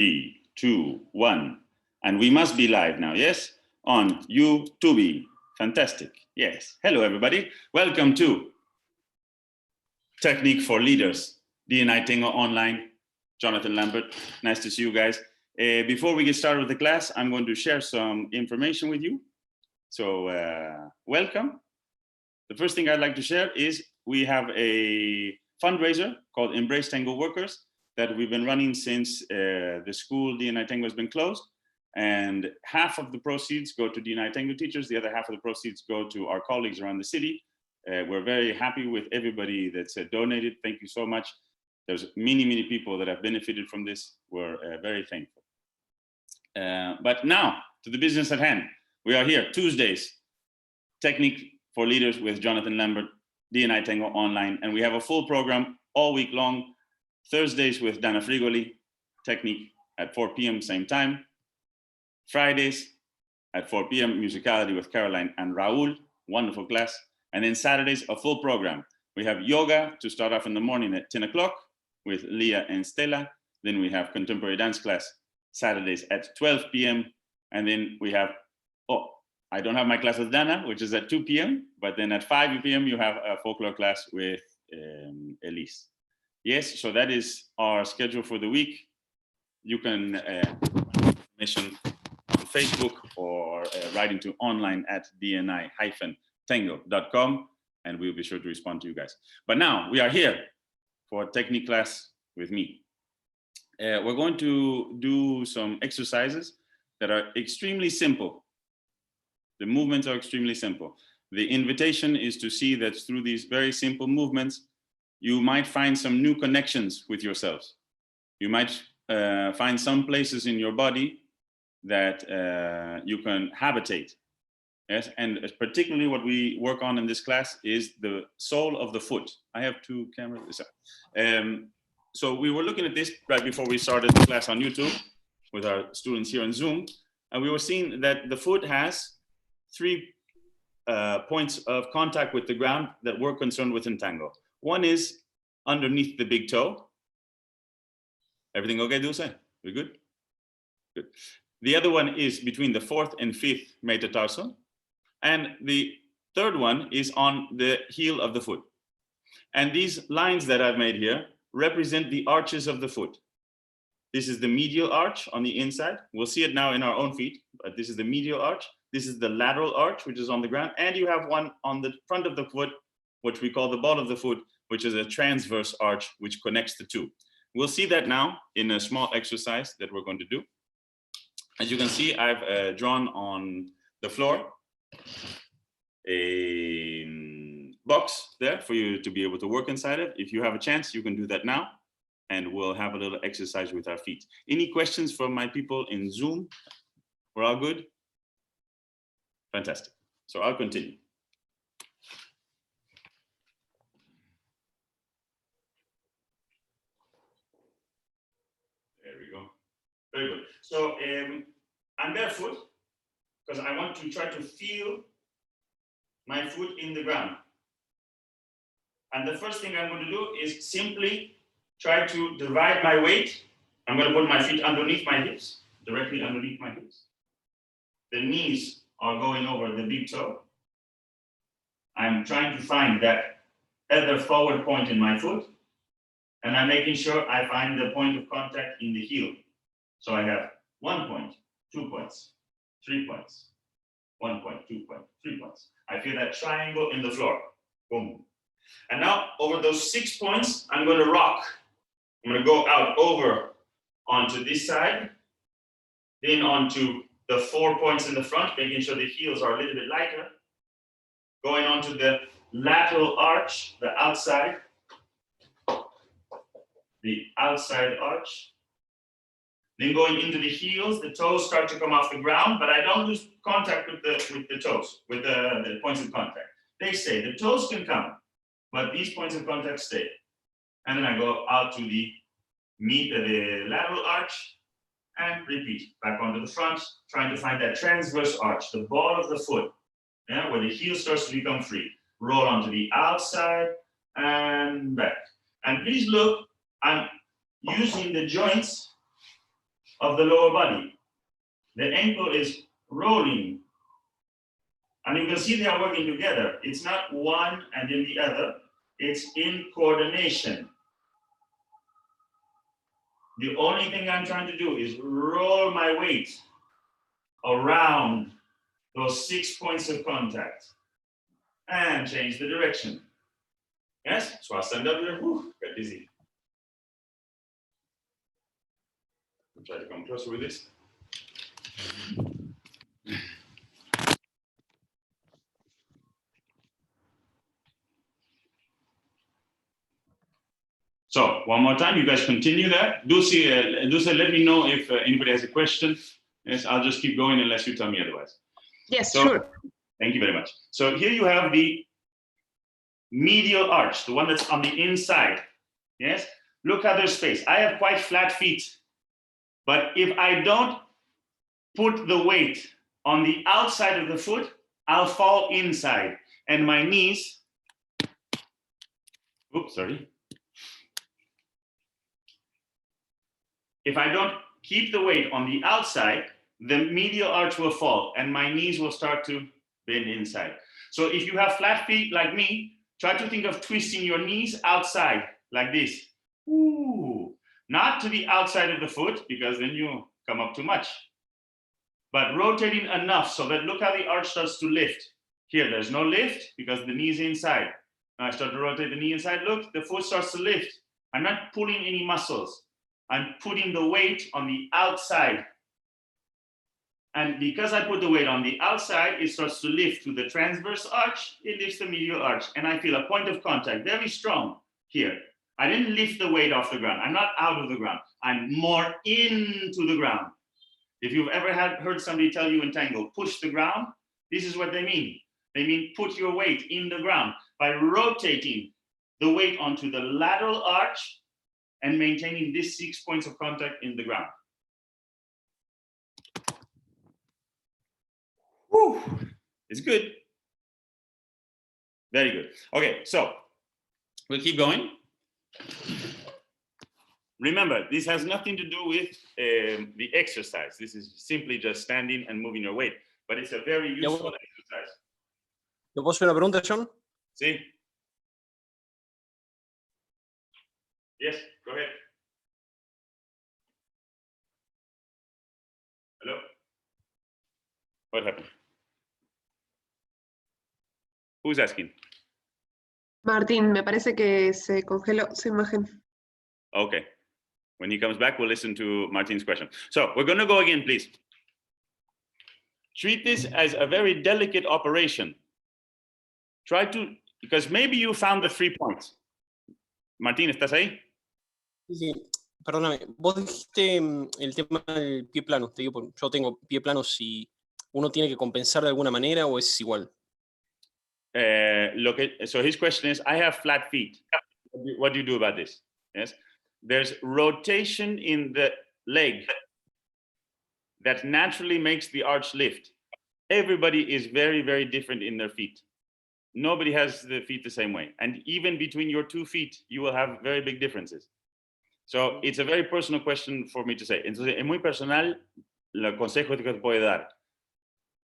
3, 2, 1. And we must be live now, yes? On YouTube. Fantastic. Yes. Hello, everybody. Welcome to Technique for Leaders, D&I Tango Online. Jonathan Lambert. Nice to see you guys. Before we get started with the class, I'm going to share some information with you. So welcome. The first thing I'd like to share is we have a fundraiser called Embrace Tango Workers that we've been running since the school D&I Tango has been closed. And half of the proceeds go to D&I Tango teachers. The other half of the proceeds go to our colleagues around the city. We're very happy with everybody that's donated. Thank you so much. There's many people that have benefited from this. We're very thankful. But now to the business at hand. We are here Tuesdays, Technique for Leaders with Jonathan Lambert, D&I Tango Online. And we have a full program all week long. Thursdays with Dana Frigoli, Technique at 4 p.m. same time. Fridays at 4 p.m. Musicality with Caroline and Raul, wonderful class. And then Saturdays, a full program. We have yoga to start off in the morning at 10 o'clock with Leah and Stella. Then we have contemporary dance class Saturdays at 12 p.m. And then we have, I don't have my class with Dana, which is at 2 p.m. But then at 5 p.m. you have a folklore class with Elise. Yes, so that is our schedule for the week. You can information on Facebook or write into online at dni-tango.com, and we'll be sure to respond to you guys. But now we are here for a technique class with me. We're going to do some exercises that are extremely simple. The movements are extremely simple. The invitation is to see that through these very simple movements, you might find some new connections with yourselves. You might find some places in your body that you can habitate. Yes, and particularly what we work on in this class is the sole of the foot. I have two cameras. So we were looking at this right before we started the class on YouTube with our students here on Zoom, and we were seeing that the foot has 3 points of contact with the ground that we're concerned with in tango. One is underneath the big toe. Everything okay, Dulce? We good? Good. The other one is between the 4th and 5th metatarsal. And the third one is on the heel of the foot. And these lines that I've made here represent the arches of the foot. This is the medial arch on the inside. We'll see it now in our own feet, but this is the medial arch. This is the lateral arch, which is on the ground. And you have one on the front of the foot, which we call the ball of the foot, which is a transverse arch, which connects the two. We'll see that now in a small exercise that we're going to do. As you can see, I've drawn on the floor a box there for you to be able to work inside it. If you have a chance, you can do that now, and we'll have a little exercise with our feet. Any questions from my people in Zoom? We're all good? Fantastic. So I'll continue. There we go. Very good. So I'm barefoot because I want to try to feel my foot in the ground. And the first thing I'm going to do is simply try to divide my weight. I'm going to put my feet underneath my hips, directly underneath my hips. The knees are going over the big toe. I'm trying to find that other forward point in my foot. And I'm making sure I find the point of contact in the heel. So I have 1 point, 2 points, 3 points, 1 point, 2 point, 3 points. I feel that triangle in the floor. Boom. And now over those 6 points, I'm going to rock. I'm going to go out over onto this side, then onto the 4 points in the front, making sure the heels are a little bit lighter. Going onto the lateral arch, the outside arch. Then going into the heels, the toes start to come off the ground, but I don't lose contact with the toes, with the points of contact. They stay. The toes can come, but these points of contact stay. And then I go out to the lateral arch and repeat. Back onto the front, trying to find that transverse arch, the ball of the foot, where the heel starts to become free. Roll onto the outside and back. And please look, I'm using the joints of the lower body. The ankle is rolling. And you can see they are working together. It's not one and then the other. It's in coordination. The only thing I'm trying to do is roll my weight around those 6 points of contact and change the direction. Yes, so I'll stand up here, get dizzy. I'll try to come closer with this. So one more time, you guys continue that. Do let me know if anybody has a question. Yes, I'll just keep going unless you tell me otherwise. Yes, so, sure. Thank you very much. So here you have the medial arch, the one that's on the inside. Yes, look at there's space. I have quite flat feet, but if I don't put the weight on the outside of the foot, I'll fall inside, and my knees. Oops, sorry. If I don't keep the weight on the outside, the medial arch will fall and my knees will start to bend inside. So if you have flat feet like me, try to think of twisting your knees outside like this. Ooh. Not to the outside of the foot, because then you come up too much. But rotating enough so that look how the arch starts to lift. Here, there's no lift because the knee is inside. Now I start to rotate the knee inside. Look, the foot starts to lift. I'm not pulling any muscles. I'm putting the weight on the outside. And because I put the weight on the outside, it starts to lift through the transverse arch, it lifts the medial arch. And I feel a point of contact very strong here. I didn't lift the weight off the ground. I'm not out of the ground. I'm more into the ground. If you've ever heard somebody tell you in tango, push the ground, this is what they mean. They mean put your weight in the ground by rotating the weight onto the lateral arch and maintaining these 6 points of contact in the ground. Whew. It's good. Very good. Okay, so we'll keep going. Remember, this has nothing to do with the exercise. This is simply just standing and moving your weight, but it's a very useful exercise. ¿Te puedo hacer una pregunta, John? Sí. Yes, go ahead. Hello? What happened? Who's asking? Martín, me parece que se congeló su imagen. Okay. When he comes back, we'll listen to Martin's question. So we're going to go again, please. Treat this as a very delicate operation. Try to, because maybe you found the 3 points. Martín, ¿estás ahí? Sí, perdóname. Vos dijiste el tema del pie plano. Te digo, yo tengo pie plano, si uno tiene que compensar de alguna manera o es igual. So his question is, I have flat feet. What do you do about this? Yes. There's rotation in the leg that naturally makes the arch lift. Everybody is very, very different in their feet. Nobody has the feet the same way. And even between your 2 feet, you will have very big differences. So it's a very personal question for me to say. Entonces, es muy personal el consejo que te puedo dar.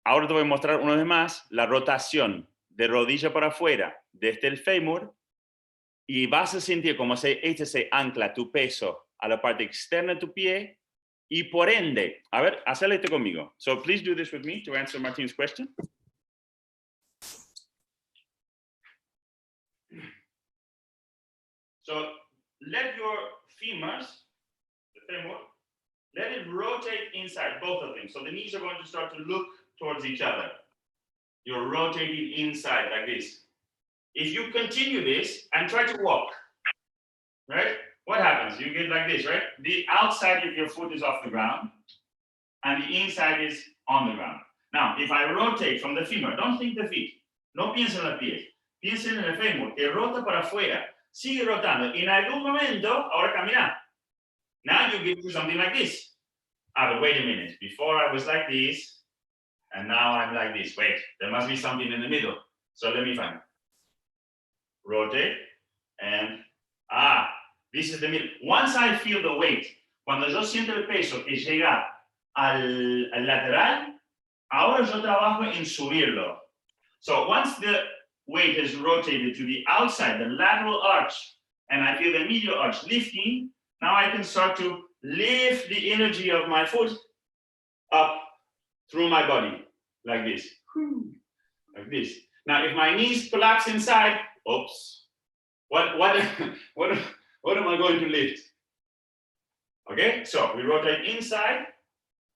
Ahora te voy a mostrar una vez más la rotación de rodilla para afuera desde el fémur. Y vas a sentir como se ancla tu peso a la parte externa de tu pie y por ende, a ver, hazle esto conmigo. So please do this with me to answer Martin's question. So let your femurs, the femur, let it rotate inside, both of them. So the knees are going to start to look towards each other. You're rotating inside like this. If you continue this and try to walk, right? What happens? You get like this, right? The outside of your foot is off the ground and the inside is on the ground. Now, if I rotate from the femur, don't think the feet. No piensen en los pies. Piensen en el fémur, que rota para afuera. Sigue rotando. En algún momento, ahora camina. Now you get to something like this. Ah, but wait a minute. Before I was like this, and now I'm like this. Wait, there must be something in the middle. So let me find it. Rotate, and this is the middle. Once I feel the weight Cuando yo siento el peso que llega al lateral, ahora yo trabajo en subirlo. So once the weight is rotated to the outside, the lateral arch, and I feel the medial arch lifting, now I can start to lift the energy of my foot up through my body, like this, like this. Now, if my knees collapse inside, oops, what am I going to lift? Okay, so we rotate inside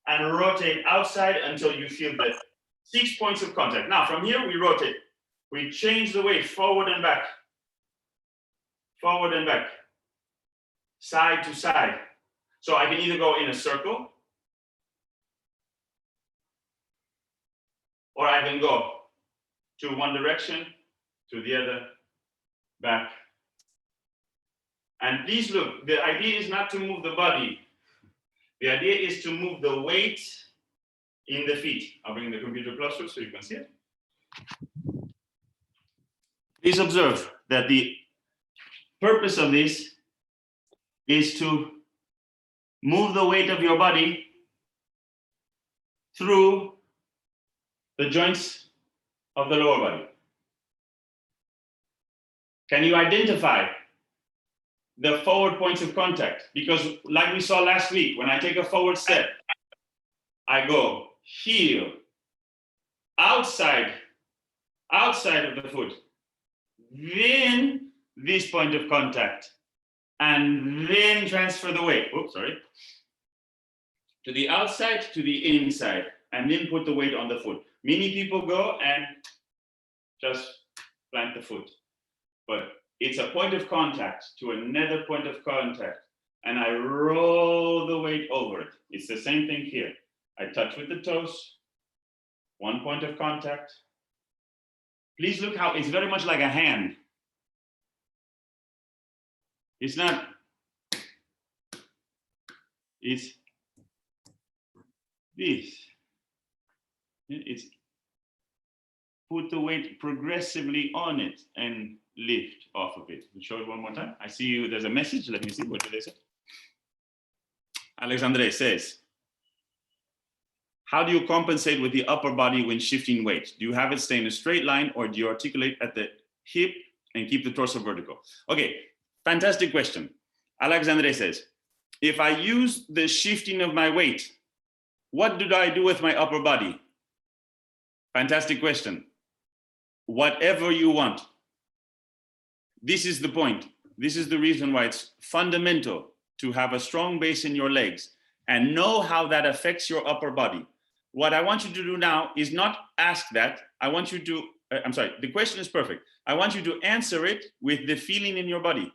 and rotate outside until you feel the 6 points of contact. Now, from here, we rotate. We change the weight forward and back, side to side. So I can either go in a circle, or I can go to one direction, to the other, back. And please look, the idea is not to move the body. The idea is to move the weight in the feet. I'll bring the computer closer so you can see it. Please observe that the purpose of this is to move the weight of your body through the joints of the lower body. Can you identify the forward points of contact? Because like we saw last week, when I take a forward step, I go heel, outside of the foot, then this point of contact, and then transfer the weight, oops, sorry, to the outside, to the inside, and then put the weight on the foot. Many people go and just plant the foot, but it's a point of contact to another point of contact, and I roll the weight over it. It's the same thing here. I touch with the toes, one point of contact. Please look how it's very much like a hand. It's not, it's this. It's put the weight progressively on it and lift off of it. We'll show it one more time. I see you, there's a message. Let me see, what do they say? Alexandre says, how do you compensate with the upper body when shifting weight? Do you have it stay in a straight line, or do you articulate at the hip and keep the torso vertical? Okay, fantastic question. Alexandre says, if I use the shifting of my weight, what do I do with my upper body? Fantastic question. Whatever you want. This is the point. This is the reason why it's fundamental to have a strong base in your legs and know how that affects your upper body. What I want you to do now is not ask that. I want you to, I'm sorry, the question is perfect. I want you to answer it with the feeling in your body.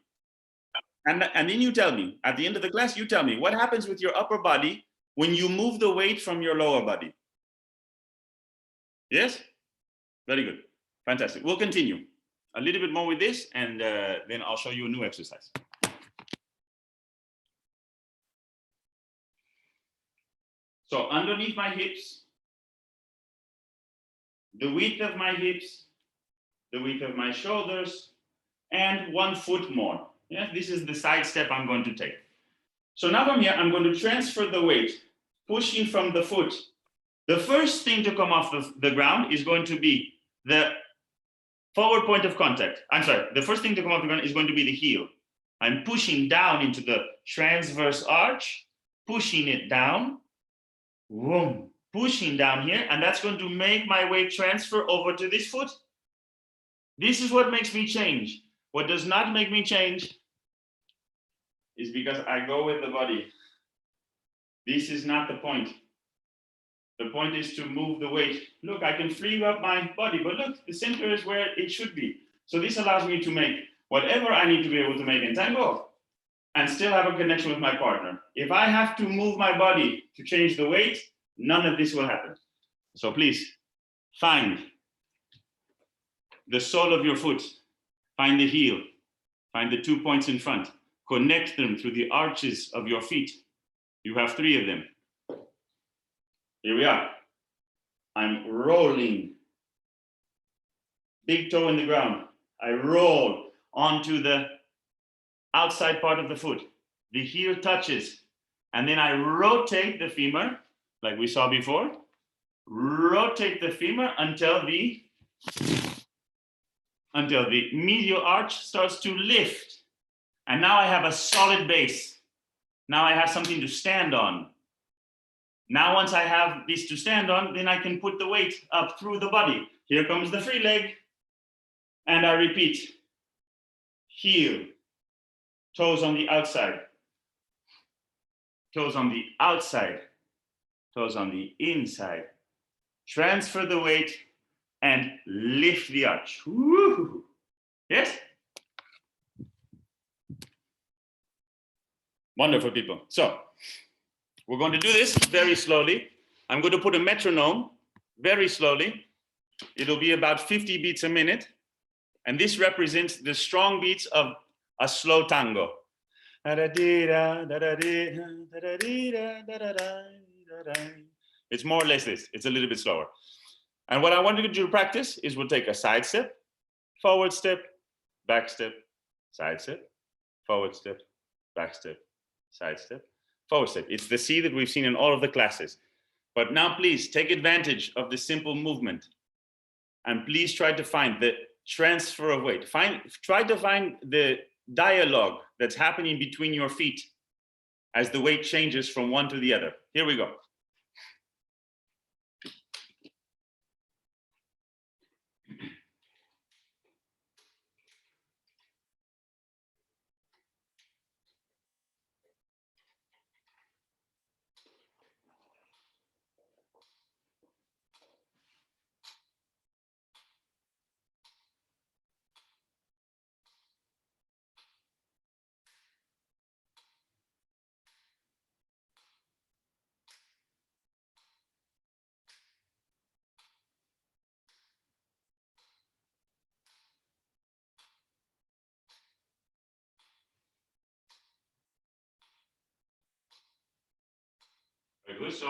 And then you tell me, at the end of the class, you tell me what happens with your upper body when you move the weight from your lower body. Yes? Very good. Fantastic. We'll continue a little bit more with this, and then I'll show you a new exercise. So underneath my hips, the width of my hips, the width of my shoulders, and 1 foot more. Yeah, this is the side step I'm going to take. So now from here, I'm going to transfer the weight, pushing from the foot. The first thing to come off the ground is going to be the forward point of contact. I'm sorry, the first thing to come off the ground is going to be the heel. I'm pushing down into the transverse arch, pushing it down, boom, pushing down here, and that's going to make my weight transfer over to this foot. This is what makes me change. What does not make me change is because I go with the body. This is not the point. The point is to move the weight. Look, I can free up my body, but look, the center is where it should be. So this allows me to make whatever I need to be able to make in tango and still have a connection with my partner. If I have to move my body to change the weight, none of this will happen. So please find the sole of your foot, find the heel, find the 2 points in front, connect them through the arches of your feet. You have 3 of them. Here we are. I'm rolling. Big toe in the ground. I roll onto the outside part of the foot. The heel touches. And then I rotate the femur, like we saw before. Rotate the femur until the medial arch starts to lift. And now I have a solid base. Now I have something to stand on. Now, once I have this to stand on, then I can put the weight up through the body. Here comes the free leg. And I repeat. Heel. Toes on the outside. Toes on the outside. Toes on the inside. Transfer the weight and lift the arch. Woo-hoo. Yes? Wonderful, people. So, we're going to do this very slowly. I'm going to put a metronome very slowly. It'll be about 50 beats a minute. And this represents the strong beats of a slow tango. It's more or less this. It's a little bit slower. And what I want you to practice is we'll take a side step, forward step, back step, side step, forward step, back step, side step, forward step. It's the C that we've seen in all of the classes. But now please take advantage of the simple movement. And please try to find the transfer of weight. Try to find the dialogue that's happening between your feet as the weight changes from one to the other. Here we go. Very good. So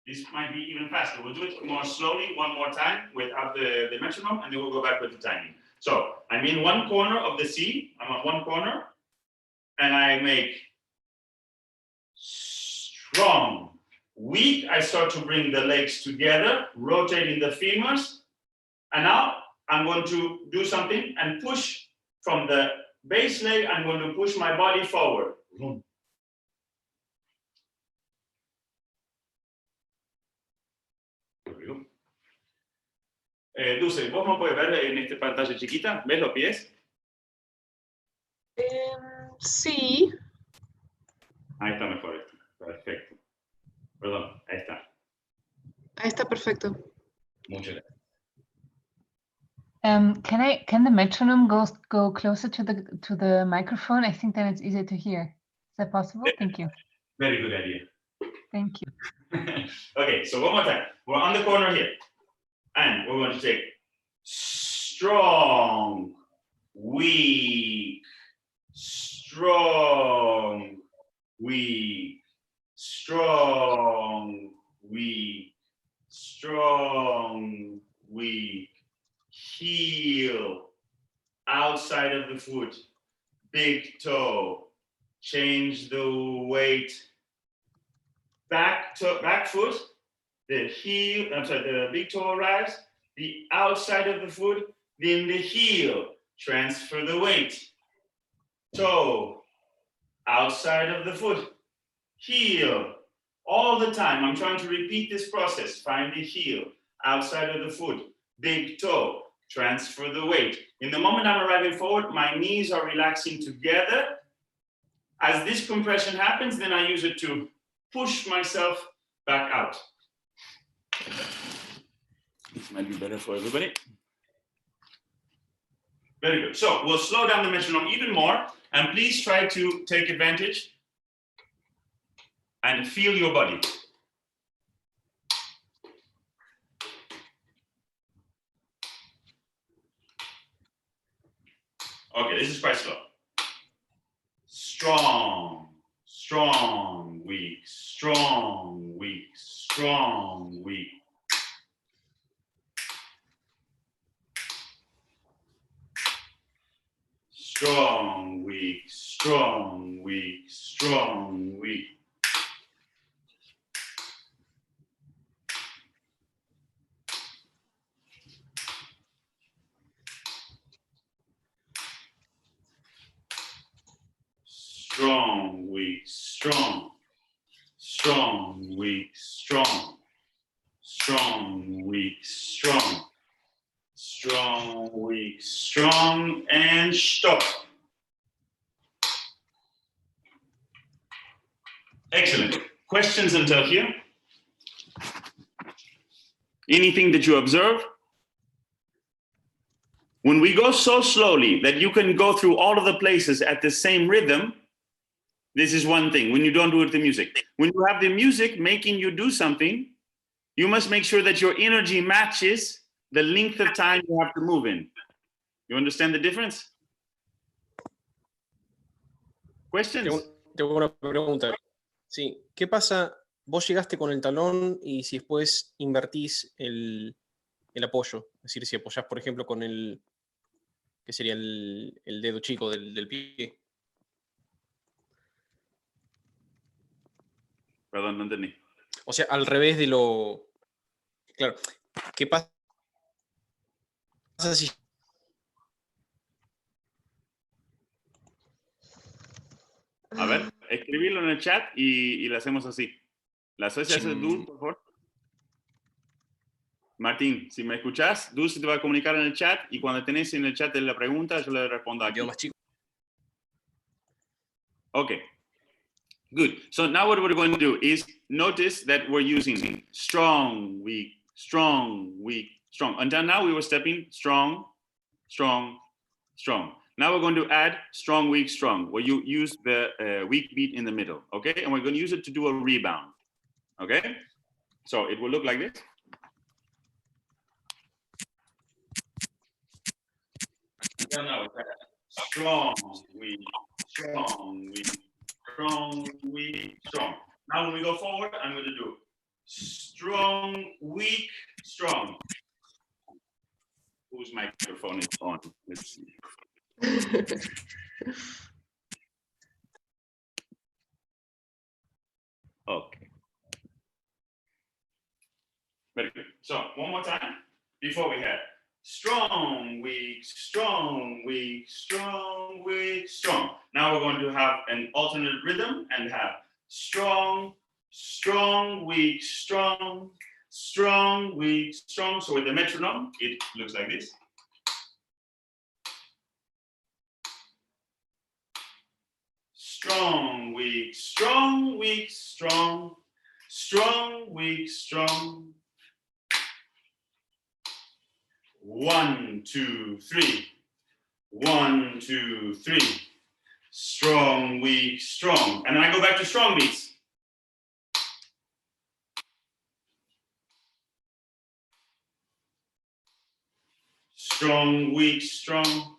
this might be even faster. We'll do it more slowly one more time without the metronome, and then we'll go back with the timing. So I'm in one corner of the C. I'm on one corner, and I make strong. Weak, I start to bring the legs together, rotating the femurs. And now I'm going to do something and push from the base leg. I'm going to push my body forward. Dulce, ¿vos me puedes ver en esta pantalla chiquita? ¿Ves los pies? Sí. Ahí está mejor esto. Perfecto. Perdón, ahí está. Ahí está perfecto. Muchas gracias. Can the metronome go closer to the microphone? I think then it's easier to hear. Is that possible? Thank you. Very good idea. Thank you. Okay, so one more time. We're on the corner here. And we're going to take strong, weak, strong, weak, strong, weak, strong, weak, heel, outside of the foot, big toe, change the weight, back foot, the heel, the big toe arrives, the outside of the foot, then the heel, transfer the weight, toe, outside of the foot, heel, all the time. I'm trying to repeat this process. Find the heel, outside of the foot, big toe, transfer the weight. In the moment I'm arriving forward, my knees are relaxing together. As this compression happens, then I use it to push myself back out. This might be better for everybody. Very good. So we'll slow down the metronome even more, and please try to take advantage and feel your body. Okay, this is quite slow. Strong, strong, weak, strong, weak, strong, weak. Strong, weak, strong. strong, weak, strong, weak. Strong, weak, strong, strong, weak, strong, strong, weak, strong, strong, weak, strong, and stop. Excellent. Questions until here? Anything that you observe? When we go so slowly that you can go through all of the places at the same rhythm, this is one thing, when you don't do it with the music. When you have the music making you do something, you must make sure that your energy matches the length of time you have to move in. You understand the difference? Questions? Tengo una pregunta. Sí, ¿qué pasa? Vos llegaste con el talón y si después invertís el apoyo, es decir, si apoyás, por ejemplo, con el, que sería el dedo chico del pie. Perdón, no entendí. O sea, al revés de lo... Claro, ¿qué pasa si... A ver, escribirlo en el chat y lo hacemos así. ¿La asocias a Dulce, por favor? Martín, si me escuchás, Dulce te va a comunicar en el chat y cuando tenés en el chat la pregunta, yo le respondo aquí. más chico? Okay, good. So now what we're going to do is notice that we're using strong, weak, strong, weak, strong. Until now we were stepping strong, strong, strong. Now we're going to add strong, weak, strong, where you use the weak beat in the middle, okay? And we're going to use it to do a rebound, okay? So it will look like this. Now it's strong, weak, strong, weak, strong, weak, strong. Now when we go forward, I'm going to do strong, weak, strong. Whose microphone is on? Let's see. Okay. Very good. So one more time before we had strong, weak, strong, weak, strong, weak, strong. Now we're going to have an alternate rhythm and have strong, strong, weak, strong, strong, weak, strong. So with the metronome, it looks like this. Strong, weak, strong, weak, strong, strong, weak, strong. 1, 2, 3. 1, 2, 3. Strong, weak, strong. And then I go back to strong beats. Strong, weak, strong.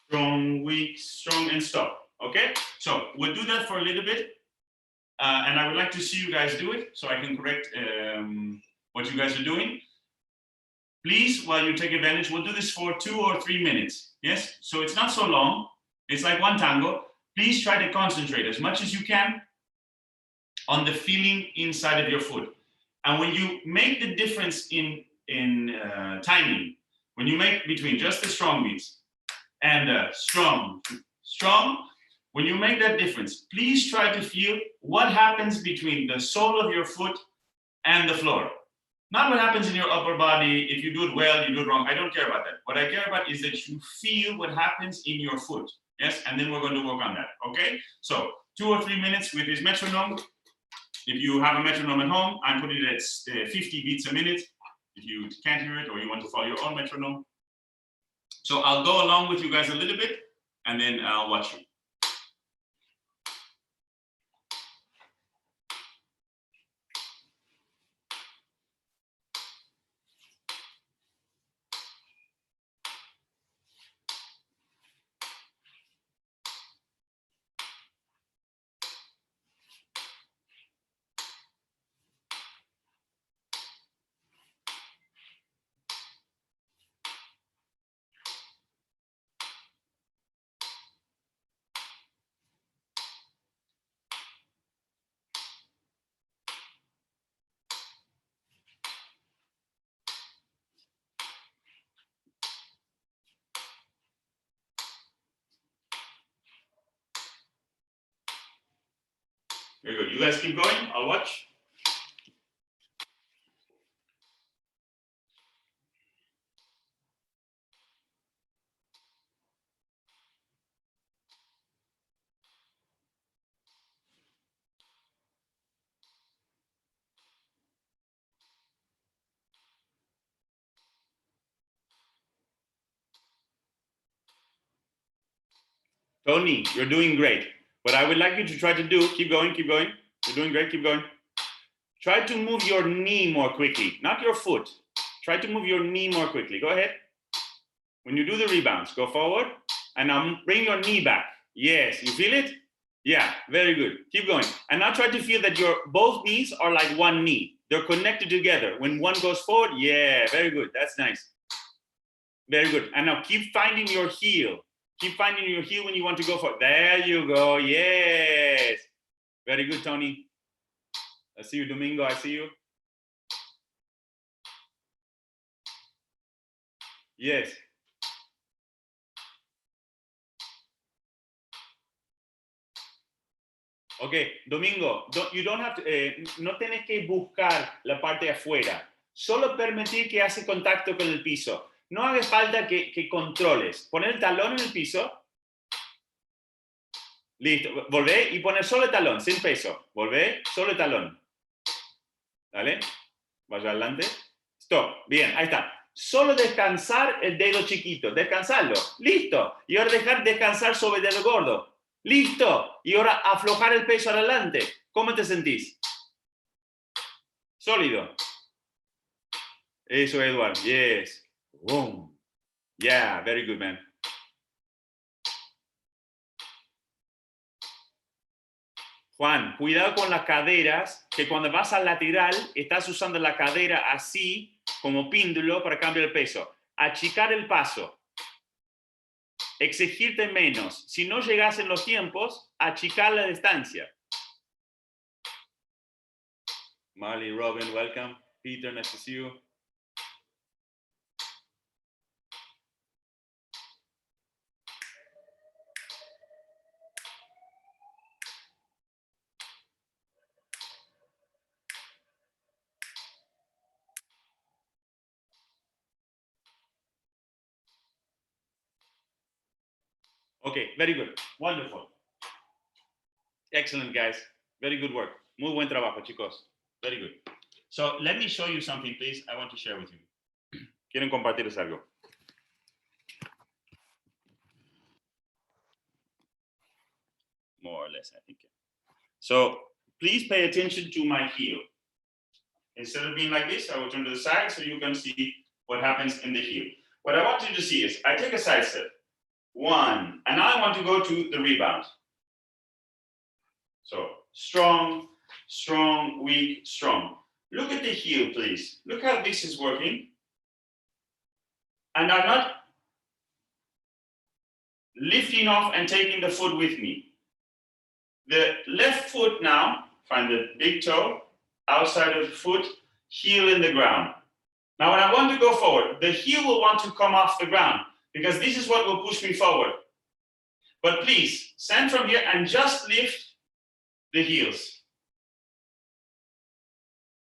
Strong, weak, strong, and stop. Okay? So we'll do that for a little bit. And I would like to see you guys do it so I can correct what you guys are doing. Please, while you take advantage, we'll do this for 2 or 3 minutes. Yes? So it's not so long. It's like one tango. Please try to concentrate as much as you can on the feeling inside of your foot. And when you make the difference in timing, when you make between just the strong beats and strong, strong, when you make that difference, please try to feel what happens between the sole of your foot and the floor. Not what happens in your upper body. If you do it well, you do it wrong. I don't care about that. What I care about is that you feel what happens in your foot. Yes, and then we're going to work on that. Okay, so 2 or 3 minutes with this metronome. If you have a metronome at home, I'm putting it at 50 beats a minute. If you can't hear it or you want to follow your own metronome. So I'll go along with you guys a little bit and then I'll watch you. Very good. You guys keep going. I'll watch. Tony, you're doing great. What I would like you to try to do, keep going, keep going. You're doing great, keep going. Try to move your knee more quickly, not your foot. Try to move your knee more quickly. Go ahead. When you do the rebounds, go forward and now bring your knee back. Yes, you feel it? Yeah, very good. Keep going. And now try to feel that your both knees are like one knee. They're connected together. When one goes forward, yeah, very good. That's nice. Very good. And now keep finding your heel. Keep finding your heel when you want to go forward. There you go. Yes. Very good, Tony. I see you, Domingo. I see you. Yes. Okay, Domingo, you don't have to, no tienes que buscar la parte de afuera. Solo permitir que hace contacto con el piso. No hace falta que controles. Poner el talón en el piso. Listo. Volvé y poner solo el talón, sin peso. Volvé, solo el talón. ¿Vale? Vaya adelante. Stop. Bien, ahí está. Solo descansar el dedo chiquito. Descansarlo. Listo. Y ahora dejar descansar sobre el dedo gordo. Listo. Y ahora aflojar el peso adelante. ¿Cómo te sentís? Sólido. Eso, Edward. Yes. Boom. Yeah, very good, man. Juan, cuidado con las caderas, que cuando vas al lateral, estás usando la cadera así, como péndulo, para cambiar el peso. Achicar el paso. Exigirte menos. Si no llegas en los tiempos, achicar la distancia. Marley, Robin, welcome. Peter, nice to see you. Okay, very good. Wonderful. Excellent, guys. Very good work. Muy buen trabajo, chicos. Very good. So let me show you something, please. I want to share with you. Quieren compartirles algo. More or less, I think. So please pay attention to my heel. Instead of being like this, I will turn to the side so you can see what happens in the heel. What I want you to see is I take a side step. One, and now I want to go to the rebound. So strong, strong, weak, strong. Look at the heel, please. Look how this is working. And I'm not lifting off and taking the foot with me. The left foot now, find the big toe, outside of the foot, heel in the ground. Now when I want to go forward, the heel will want to come off the ground because this is what will push me forward. But please, stand from here and just lift the heels.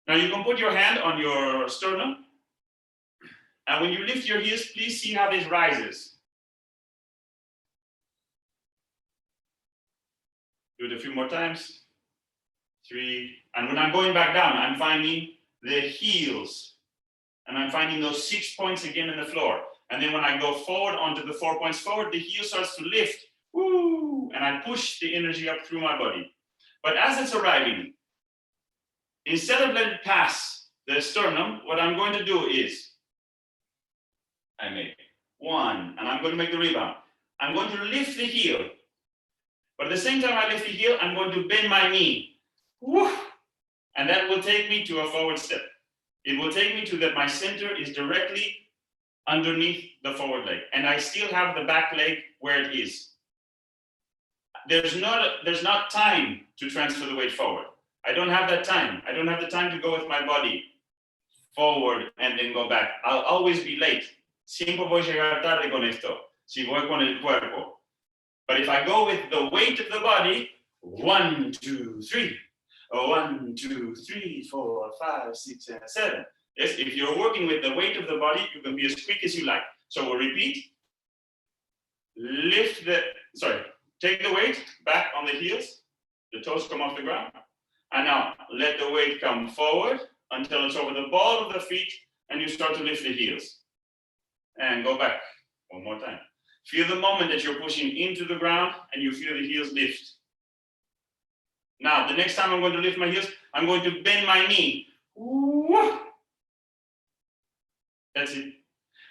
Now you can put your hand on your sternum. And when you lift your heels, please see how this rises. Do it a few more times. 3. And when I'm going back down, I'm finding the heels. And I'm finding those 6 points again in the floor. And then when I go forward onto the 4 points forward, the heel starts to lift. Woo! And I push the energy up through my body. But as it's arriving, instead of letting it pass the sternum, what I'm going to do is, I make 1, and I'm going to make the rebound. I'm going to lift the heel. But at the same time I lift the heel, I'm going to bend my knee. Woo! And that will take me to a forward step. It will take me to that my center is directly underneath the forward leg. And I still have the back leg where it is. There's not time to transfer the weight forward. I don't have that time. I don't have the time to go with my body forward and then go back. I'll always be late. Siempre voy a llegar tarde con esto, si voy con el cuerpo. But if I go with the weight of the body, 1, 2, 3. 1, 2, 3, 4, 5, 6, and 7. Yes, if you're working with the weight of the body, you can be as quick as you like. So we'll repeat. Take the weight back on the heels. The toes come off the ground. And now let the weight come forward until it's over the ball of the feet and you start to lift the heels. And go back one more time. Feel the moment that you're pushing into the ground and you feel the heels lift. Now, the next time I'm going to lift my heels, I'm going to bend my knee. That's it.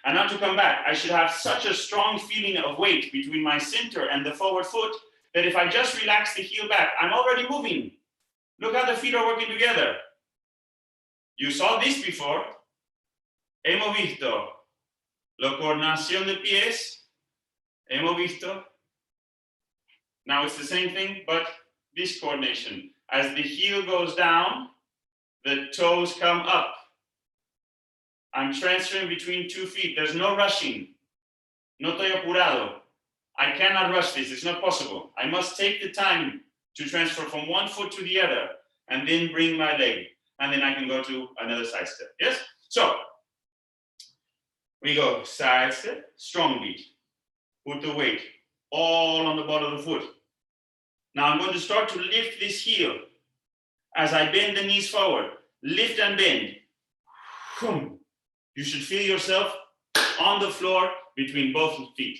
And now to come back, I should have such a strong feeling of weight between my center and the forward foot that if I just relax the heel back, I'm already moving. Look how the feet are working together. You saw this before. Hemos visto la coordinación de pies. Hemos visto. Now it's the same thing, but this coordination. As the heel goes down, the toes come up. I'm transferring between 2 feet. There's no rushing. No estoy apurado. I cannot rush this. It's not possible. I must take the time to transfer from one foot to the other and then bring my leg. And then I can go to another side step. Yes? So, we go side step, strong beat. Put the weight all on the ball of the foot. Now I'm going to start to lift this heel as I bend the knees forward. Lift and bend. You should feel yourself on the floor between both feet.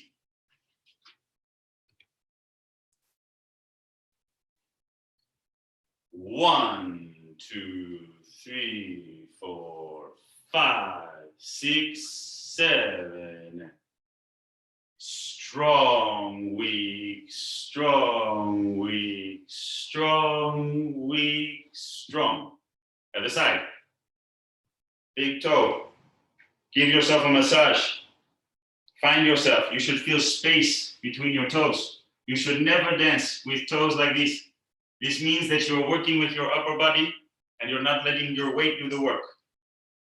One, 2, 3, 4, 5, 6, 7. Strong, weak, strong, weak, strong, weak, strong. Other side. Big toe. Give yourself a massage. Find yourself. You should feel space between your toes. You should never dance with toes like this. This means that you're working with your upper body and you're not letting your weight do the work.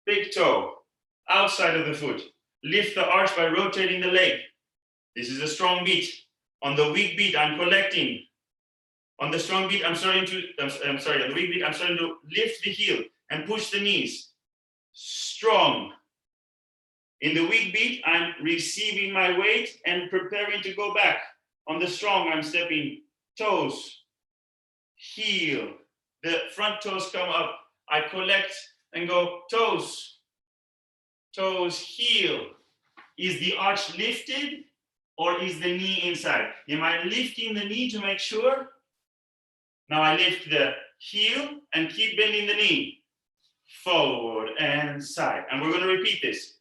Big toe, outside of the foot. Lift the arch by rotating the leg. This is a strong beat. On the weak beat, I'm collecting. On the strong beat, on the weak beat, I'm starting to lift the heel and push the knees. Strong. In the weak beat, I'm receiving my weight and preparing to go back. On the strong, I'm stepping toes, heel. The front toes come up. I collect and go toes, toes, heel. Is the arch lifted or is the knee inside? Am I lifting the knee to make sure? Now I lift the heel and keep bending the knee. Forward and side. And we're going to repeat this.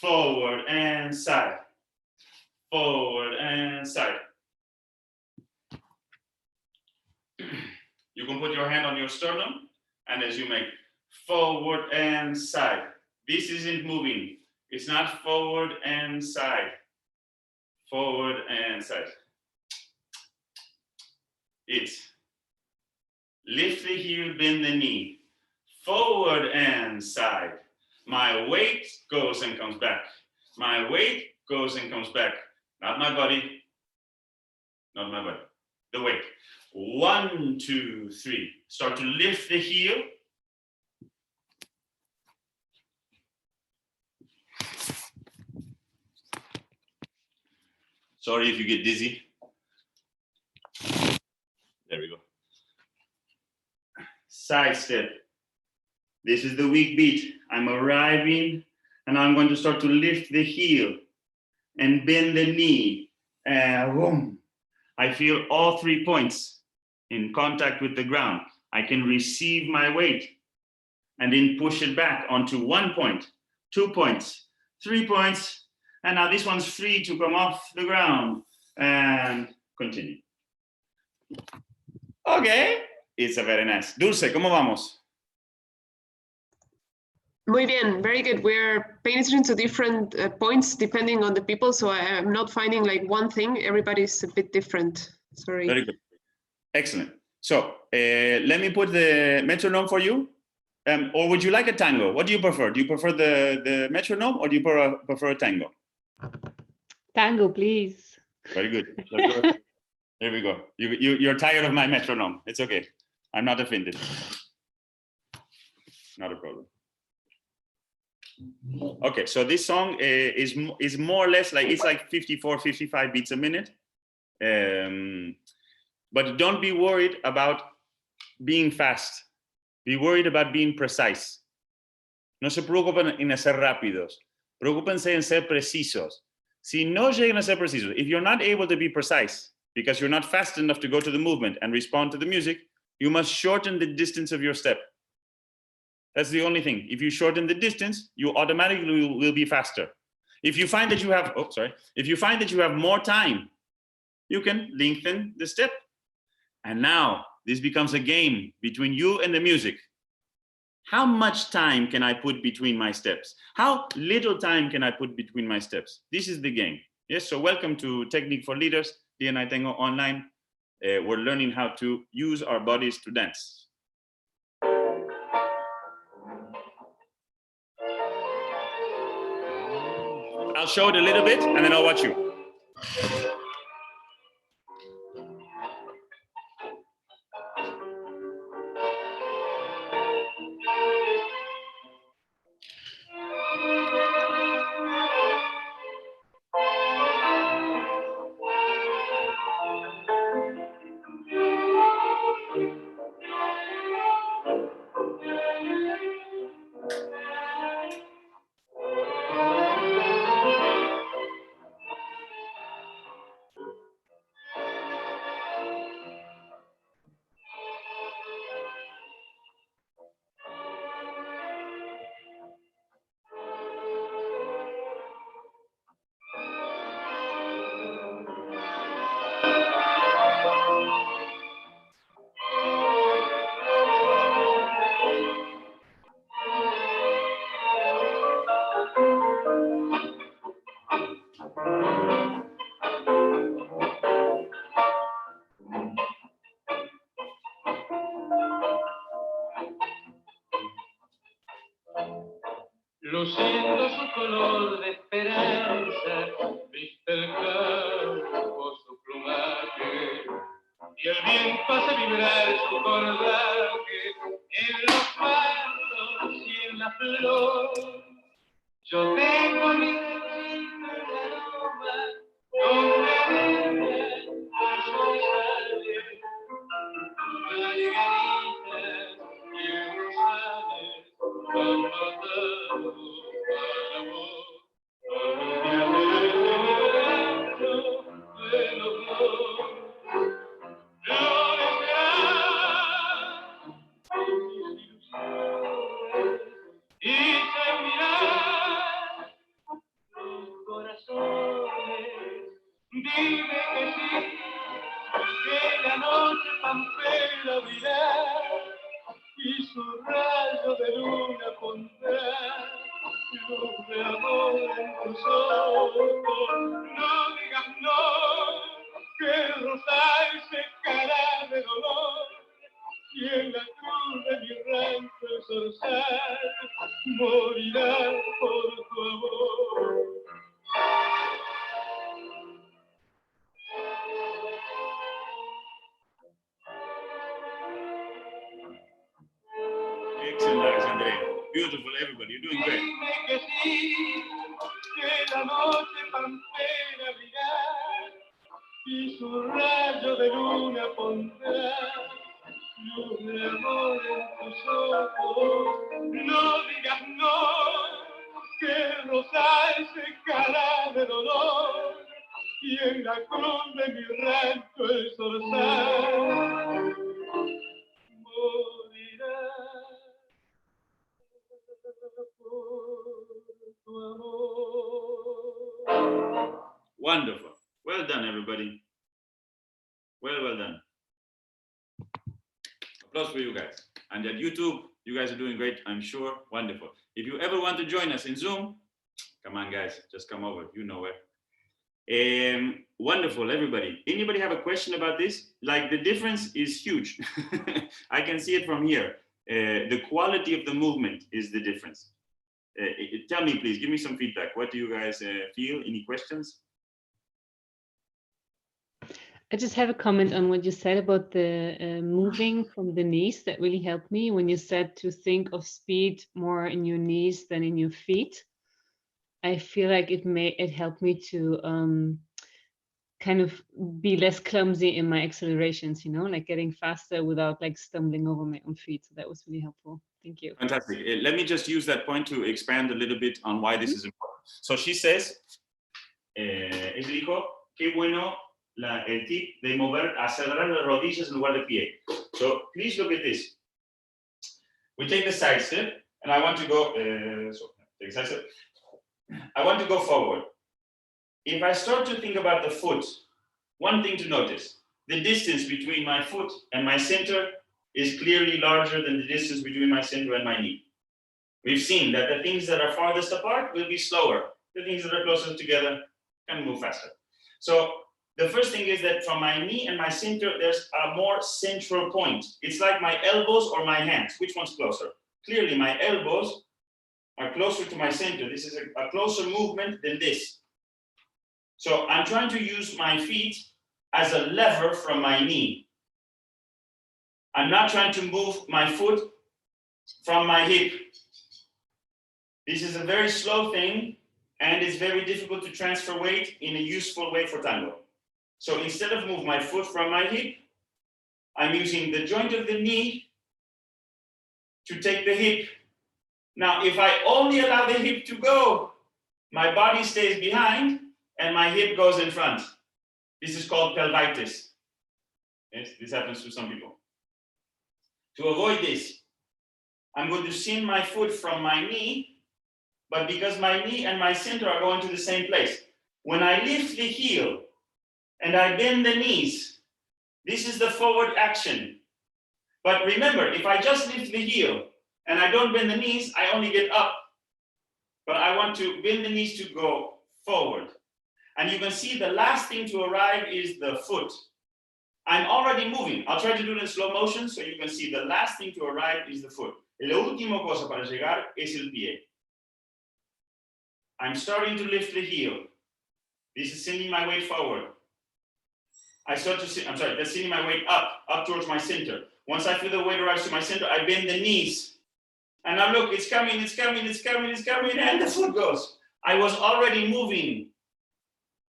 Forward and side. Forward and side. You can put your hand on your sternum, and as you make forward and side. This isn't moving. It's not forward and side. Forward and side. It's lift the heel, bend the knee. Forward and side. My weight goes and comes back. My weight goes and comes back. Not my body. Not my body. The weight. 1, 2, 3. Start to lift the heel. Sorry if you get dizzy. There we go. Side step. This is the weak beat. I'm arriving and I'm going to start to lift the heel and bend the knee. Boom. I feel all 3 points in contact with the ground. I can receive my weight and then push it back onto 1 point, 2 points, 3 points. And now this one's free to come off the ground and continue. Okay, it's a very nice. Dulce, ¿cómo vamos? Muy bien, very good. We're paying attention to different points depending on the people, so I'm not finding like one thing. Everybody's a bit different. Sorry. Very good. Excellent. So let me put the metronome for you. Or would you like a tango? What do you prefer? Do you prefer the metronome or do you prefer a tango? Tango, please. Very good. Let's go. There we go. You're tired of my metronome. It's okay. I'm not offended. Not a problem. Okay, so this song is more or less like, it's like 54, 55 beats a minute. But don't be worried about being fast. Be worried about being precise. No se preocupen en ser rápidos. Preocúpense en ser precisos. Si no llegan a ser precisos, if you're not able to be precise because you're not fast enough to go to the movement and respond to the music, you must shorten the distance of your step. That's the only thing. If you shorten the distance, you automatically will be faster. If you find that you have, if you find that you have more time, you can lengthen the step. And now this becomes a game between you and the music. How much time can I put between my steps? How little time can I put between my steps? This is the game. Yes, so welcome to Technique for Leaders, D&I Tango Online. We're learning how to use our bodies to dance. I'll show it a little bit and then I'll watch you. Luciendo su color de esperanza, viste el campo su plumaje, y el viento hace vibrar su cordaje en los pastos y en la flor. Yo tengo mi destino en el aroma, donde brilla el sol sale, margaritas y rosales van matando para vos. De los dos, flores mis ilusiones, y se mirar los corazones. Dime que sí, que la noche pampera abrirá y su rayo de luna pondrá luz de amor en tus ojos. No digas no, que el rosal secará de dolor y en la cruz de mi rancho el zorzal morirá por tu amor. Excellent, Alexandre. Beautiful, everybody. You're doing great. Dime que sí, que la noche pampera abrirá y su rayo de luna pondrá luz de amor en tus ojos. No digas no, que el rosal secará de dolor y en la cruz de mi rancho el zorzal morirá. Wonderful. Well done, everybody. Well done. Applause for you guys. And at YouTube, you guys are doing great, I'm sure. Wonderful. If you ever want to join us in Zoom, come on, guys, just come over. You know where. Wonderful, everybody. Anybody have a question about this? Like, the difference is huge. I can see it from here. The quality of the movement is the difference. Tell me, please, give me some feedback. What do you guys feel? Any questions? I just have a comment on what you said about the moving from the knees. That really helped me when you said to think of speed more in your knees than in your feet. I feel like it helped me to kind of be less clumsy in my accelerations, you know, like getting faster without like stumbling over my own feet. So that was really helpful. Thank you. Fantastic. Let me just use that point to expand a little bit on why this is important. So she says, ella dijo, qué bueno el tip de mover, acelerar las rodillas en lugar de pie. So please look at this. We take the side step, and I want to go, take side step. I want to go forward. If I start to think about the foot, one thing to notice, the distance between my foot and my center is clearly larger than the distance between my center and my knee. We've seen that the things that are farthest apart will be slower. The things that are closest together can move faster. So the first thing is that from my knee and my center, there's a more central point. It's like my elbows or my hands. Which one's closer? Clearly, my elbows are closer to my center. This is a closer movement than this. So I'm trying to use my feet as a lever from my knee. I'm not trying to move my foot from my hip. This is a very slow thing, and it's very difficult to transfer weight in a useful way for tango. So instead of move my foot from my hip, I'm using the joint of the knee to take the hip. Now, if I only allow the hip to go, my body stays behind and my hip goes in front. This is called pelvitis. Yes, this happens to some people. To avoid this, I'm going to send my foot from my knee, but because my knee and my center are going to the same place. When I lift the heel and I bend the knees, this is the forward action. But remember, if I just lift the heel and I don't bend the knees, I only get up. But I want to bend the knees to go forward. And you can see the last thing to arrive is the foot. I'm already moving. I'll try to do it in slow motion so you can see the last thing to arrive is the foot. La última cosa para llegar es el pie. I'm starting to lift the heel. This is sending my weight forward. That's sending my weight up towards my center. Once I feel the weight rise to my center, I bend the knees. And now look, it's coming, and the foot goes. I was already moving.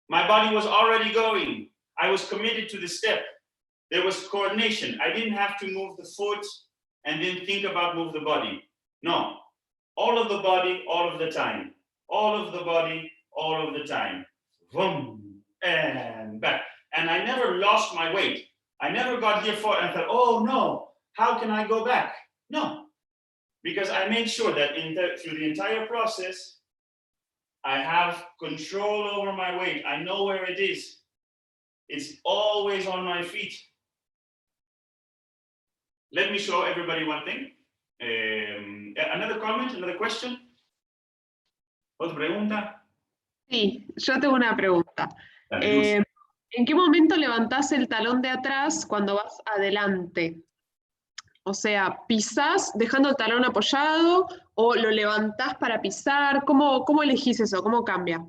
My body was already going. I was committed to the step. There was coordination. I didn't have to move the foot and then think about move the body. No, all of the body, all of the time. All of the body, all of the time. Boom, and back. And I never lost my weight. I never got here forward and thought, oh no, how can I go back? No, because I made sure that through the entire process, I have control over my weight. I know where it is. It's always on my feet. Let me show everybody one thing. Another comment, another question? ¿Otra pregunta? Sí, yo tengo una pregunta. ¿En qué momento levantás el talón de atrás cuando vas adelante? O sea, ¿pisás dejando el talón apoyado o lo levantás para pisar? ¿Cómo elegís eso? ¿Cómo cambia?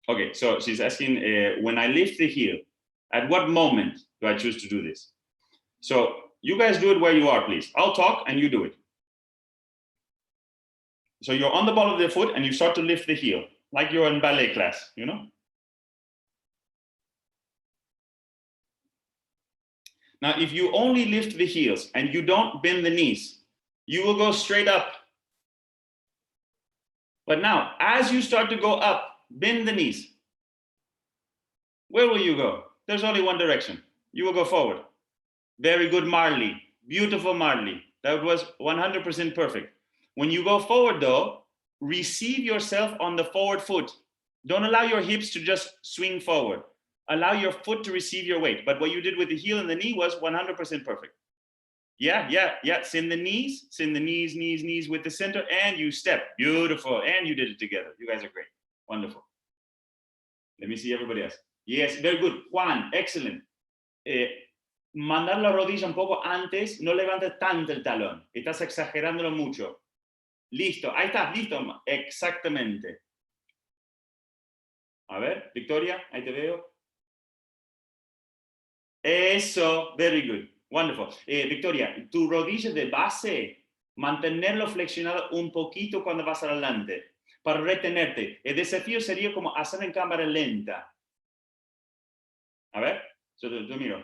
Okay, so she's asking, when I lift the heel, at what moment do I choose to do this? So you guys do it where you are, please. I'll talk and you do it. So you're on the ball of the foot and you start to lift the heel, like you're in ballet class, you know? Now, if you only lift the heels and you don't bend the knees, you will go straight up. But now, as you start to go up, bend the knees. Where will you go? There's only one direction. You will go forward. Very good, Marley. Beautiful, Marley. That was 100% perfect. When you go forward, though, receive yourself on the forward foot. Don't allow your hips to just swing forward. Allow your foot to receive your weight. But what you did with the heel and the knee was 100% perfect. Yeah. Send the knees, knees with the center, and you step. Beautiful. And you did it together. You guys are great. Wonderful. Let me see everybody else. Yes, very good. Juan, excellent. Mandar la rodilla un poco antes, no levantes tanto el talón. Estás exagerándolo mucho. Listo, ahí estás, listo. Exactamente. A ver, Victoria, ahí te veo. Eso, very good. Wonderful. Victoria, tu rodilla de base, mantenerlo flexionado un poquito cuando vas adelante, para retenerte. El desafío sería como hacer en cámara lenta. A ver, yo te miro.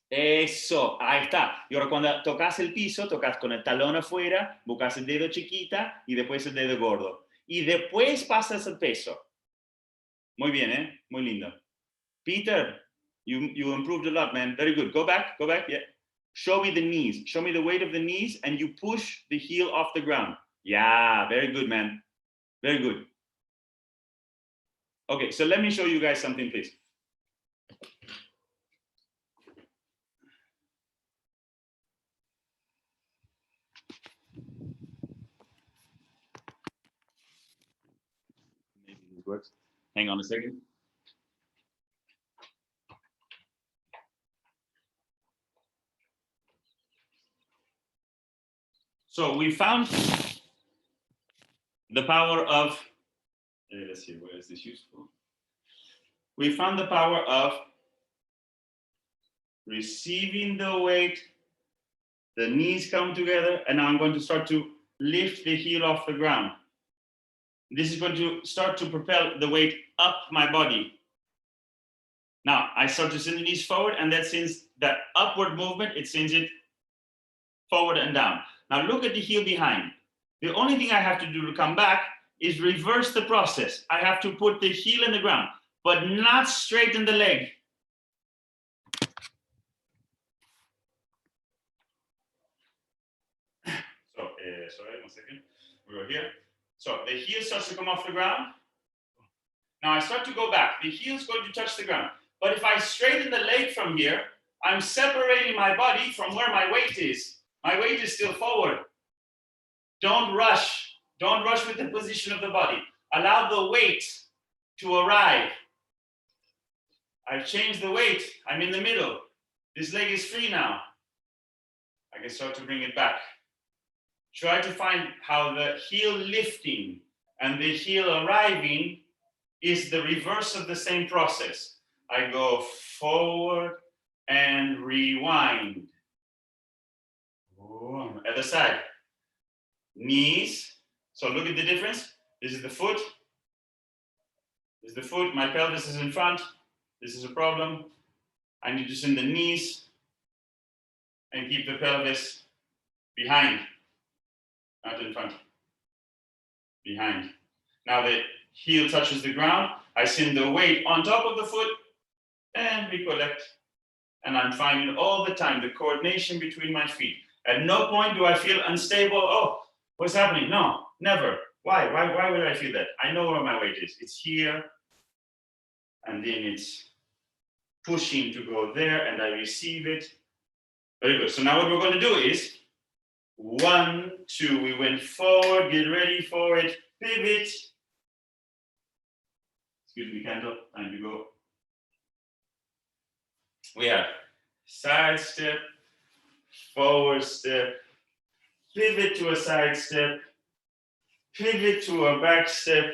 Eso, ahí está. Y ahora cuando tocas el piso, tocas con el talón afuera, buscas el dedo chiquita y después el dedo gordo. Y después pasas el peso. Muy bien, ¿eh? Muy lindo. Peter, you improved a lot, man. Very good. Go back, yeah. Show me the knees. Show me the weight of the knees and you push the heel off the ground. Yeah, very good, man. Very good. Okay, so let me show you guys something, please. Maybe this works. Hang on a second. So we found the power of, let's see, where is this useful? We found the power of receiving the weight, the knees come together, and now I'm going to start to lift the heel off the ground. This is going to start to propel the weight up my body. Now I start to send the knees forward, and that sends that upward movement, it sends it forward and down. Now look at the heel behind. The only thing I have to do to come back is reverse the process. I have to put the heel in the ground, but not straighten the leg. So, sorry, 1 second. We were here. So the heel starts to come off the ground. Now I start to go back. The heel is going to touch the ground. But if I straighten the leg from here, I'm separating my body from where my weight is. My weight is still forward. Don't rush. Don't rush with the position of the body. Allow the weight to arrive. I've changed the weight. I'm in the middle. This leg is free now. I can start to bring it back. Try to find how the heel lifting and the heel arriving is the reverse of the same process. I go forward and rewind. Other side. Knees. So look at the difference. This is the foot. This is the foot. My pelvis is in front. This is a problem. I need to send the knees and keep the pelvis behind, not in front. Behind. Now the heel touches the ground. I send the weight on top of the foot and recollect. And I'm finding all the time the coordination between my feet. At no point do I feel unstable. Oh, what's happening? No, never. Why would I feel that? I know where my weight is. It's here. And then it's pushing to go there and I receive it. Very good. So now what we're going to do is 1, 2, we went forward, get ready for it, pivot. Excuse me, Kendall, time to go. We have side step, forward step, pivot to a side step, pivot to a back step,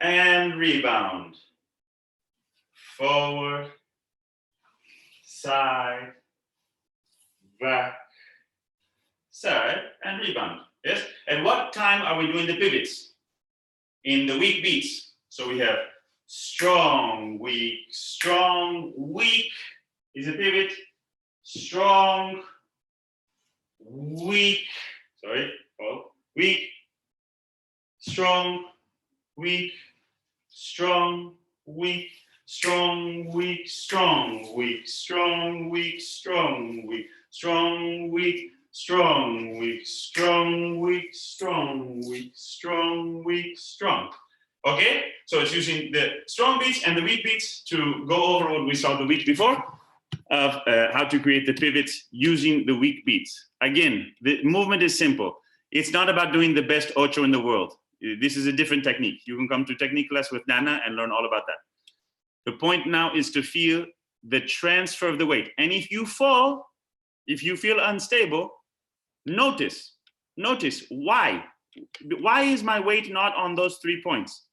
and rebound. Forward, side, back, side, and rebound. Yes? At what time are we doing the pivots? In the weak beats. So we have strong, weak is a pivot, strong, weak, weak, strong, weak, strong, weak, strong, weak, strong, weak, strong, weak, strong, weak, strong, weak, strong, weak, strong, weak, strong, weak, strong, weak, strong. Okay, so it's using the strong beats and the weak beats to go over what we saw the week before of how to create the pivots using the weak beats. Again, the movement is simple. It's not about doing the best ocho in the world. This is a different technique. You can come to technique class with Nana and learn all about that. The point now is to feel the transfer of the weight. And if you fall, if you feel unstable, notice why. Why is my weight not on those 3 points?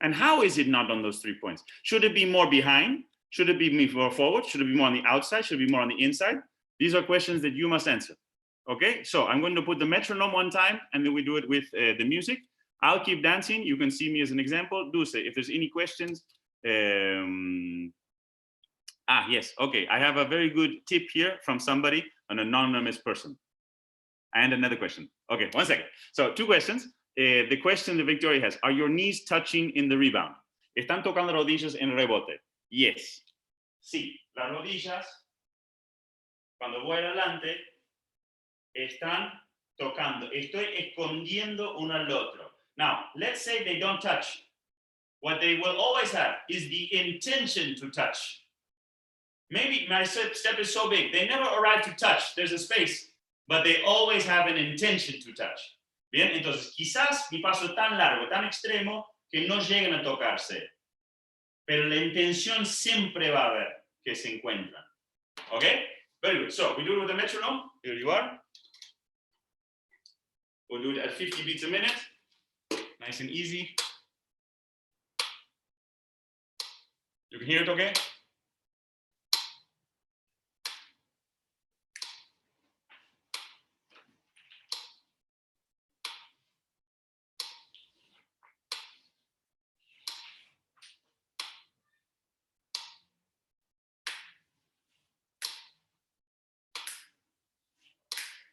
And how is it not on those 3 points? Should it be more behind? Should it be more forward? Should it be more on the outside? Should it be more on the inside? These are questions that you must answer. Okay, so I'm going to put the metronome one time and then we do it with the music. I'll keep dancing. You can see me as an example. Dulce, if there's any questions. Yes, okay. I have a very good tip here from somebody, an anonymous person. And another question. Okay, 1 second. So 2 questions. The question that Victoria has, are your knees touching in the rebound? ¿Están tocando las rodillas en rebote? Yes. Sí, las rodillas, cuando voy adelante, están tocando. Estoy escondiendo uno al otro. Now, let's say they don't touch. What they will always have is the intention to touch. Maybe my step is so big, they never arrive to touch. There's a space, but they always have an intention to touch. Bien, entonces quizás mi paso es tan largo, tan extremo, que no lleguen a tocarse. Pero la intención siempre va a haber que se encuentran. Okay? Very good. So we do it with the metronome. Here you are. We'll do it at 50 beats a minute. Nice and easy. You can hear it okay?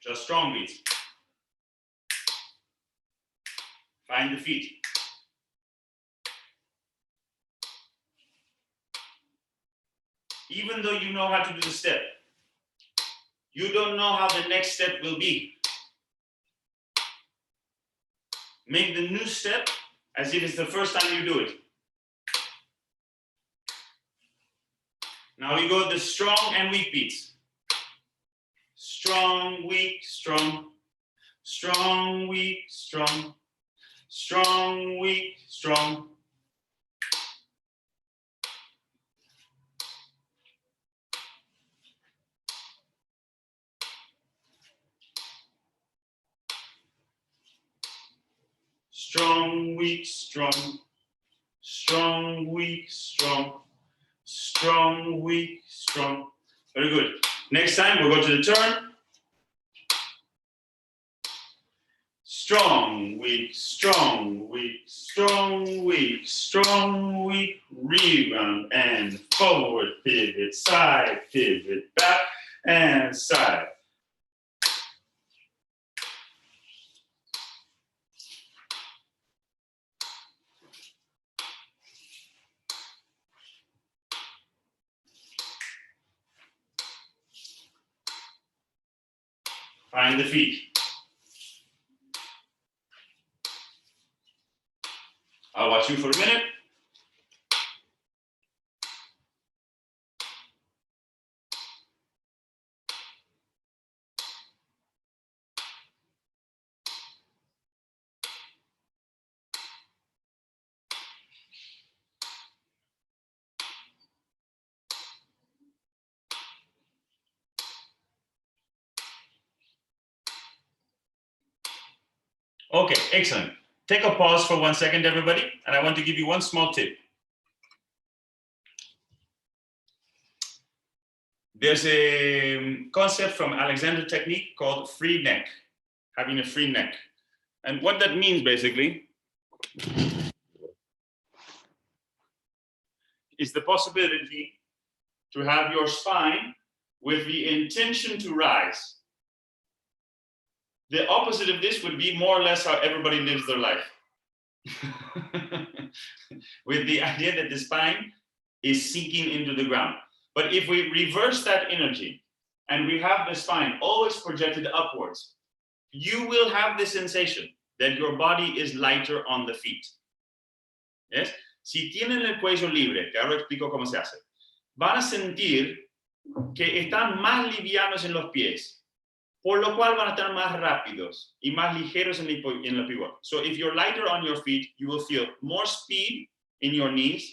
Just strong beats. Find the feet. Even though you know how to do the step, you don't know how the next step will be. Make the new step as if it's the first time you do it. Now we go the strong and weak beats. Strong, weak, strong. Strong, weak, strong. Strong, weak, strong. Strong, weak, strong. Strong, weak, strong. Strong, weak, strong. Very good. Next time we'll go to the turn. Strong, weak, strong, weak, strong, weak, strong, weak, rebound and forward pivot, side pivot, back and side. Find the feet. I'll watch you for a minute. Okay, excellent. Take a pause for 1 second, everybody, and I want to give you one small tip. There's a concept from Alexander technique called free neck, having a free neck. And what that means basically is the possibility to have your spine with the intention to rise. The opposite of this would be more or less how everybody lives their life. With the idea that the spine is sinking into the ground. But if we reverse that energy and we have the spine always projected upwards, you will have the sensation that your body is lighter on the feet. Yes? Si tienen el cuello libre, que ahora explico cómo se hace, van a sentir que están más livianos en los pies, por lo cual van a estar más rápidos y más ligeros en la pivot. So if you're lighter on your feet, you will feel more speed in your knees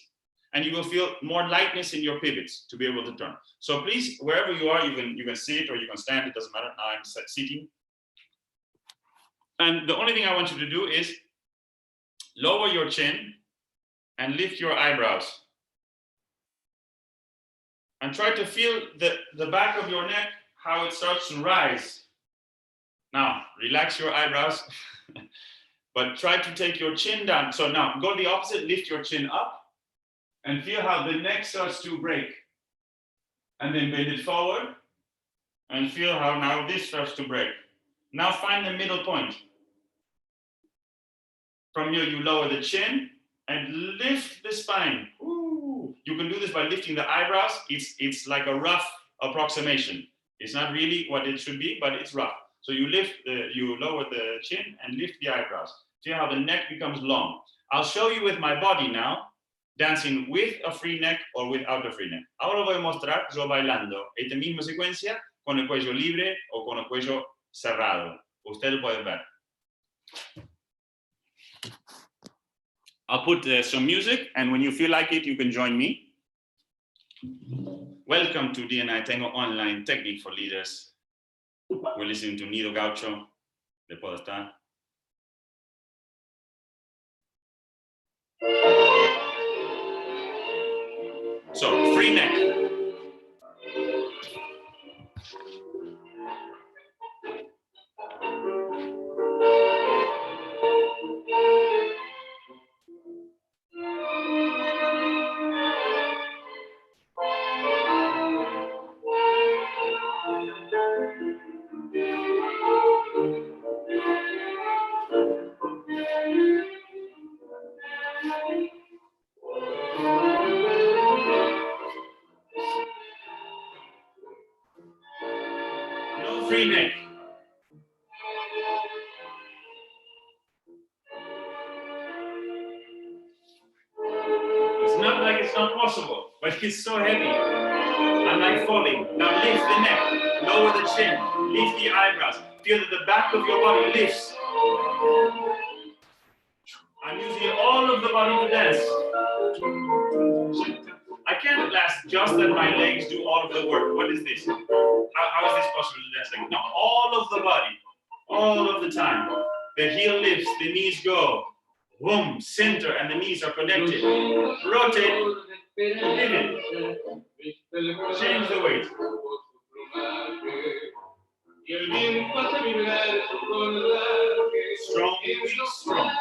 and you will feel more lightness in your pivots to be able to turn. So please, wherever you are, you can sit or you can stand, it doesn't matter. Now I'm sitting. And the only thing I want you to do is lower your chin and lift your eyebrows. And try to feel the back of your neck, how it starts to rise. Now, relax your eyebrows, but try to take your chin down. So now, go the opposite, lift your chin up, and feel how the neck starts to break. And then bend it forward, and feel how now this starts to break. Now find the middle point. From here, you lower the chin and lift the spine. Ooh. You can do this by lifting the eyebrows. It's like a rough approximation. It's not really what it should be, but it's rough. So you lower the chin and lift the eyebrows. See how the neck becomes long. I'll show you with my body now, dancing with a free neck or without a free neck. Ahora voy a mostrar yo bailando esta misma secuencia con el cuello libre o con el cuello cerrado. Usted lo puede ver. I'll put some music, and when you feel like it, you can join me. Welcome to DNI Tango Online Technique for Leaders. We're listening to Nido Gaucho de Podestar. So, free neck. No free neck. It's not like it's not possible, but it's so heavy. I'm like falling. Now lift the neck, lower the chin, lift the eyebrows. Feel that the back of your body lifts. I'm using all of the body to dance. I can't last just that my legs do all of the work. What is this? How is this possible to dance? Like, no, all of the body, all of the time. The heel lifts, the knees go. Boom, center, and the knees are connected. Rotate, pivot. Change the weight. Strong, weak, strong.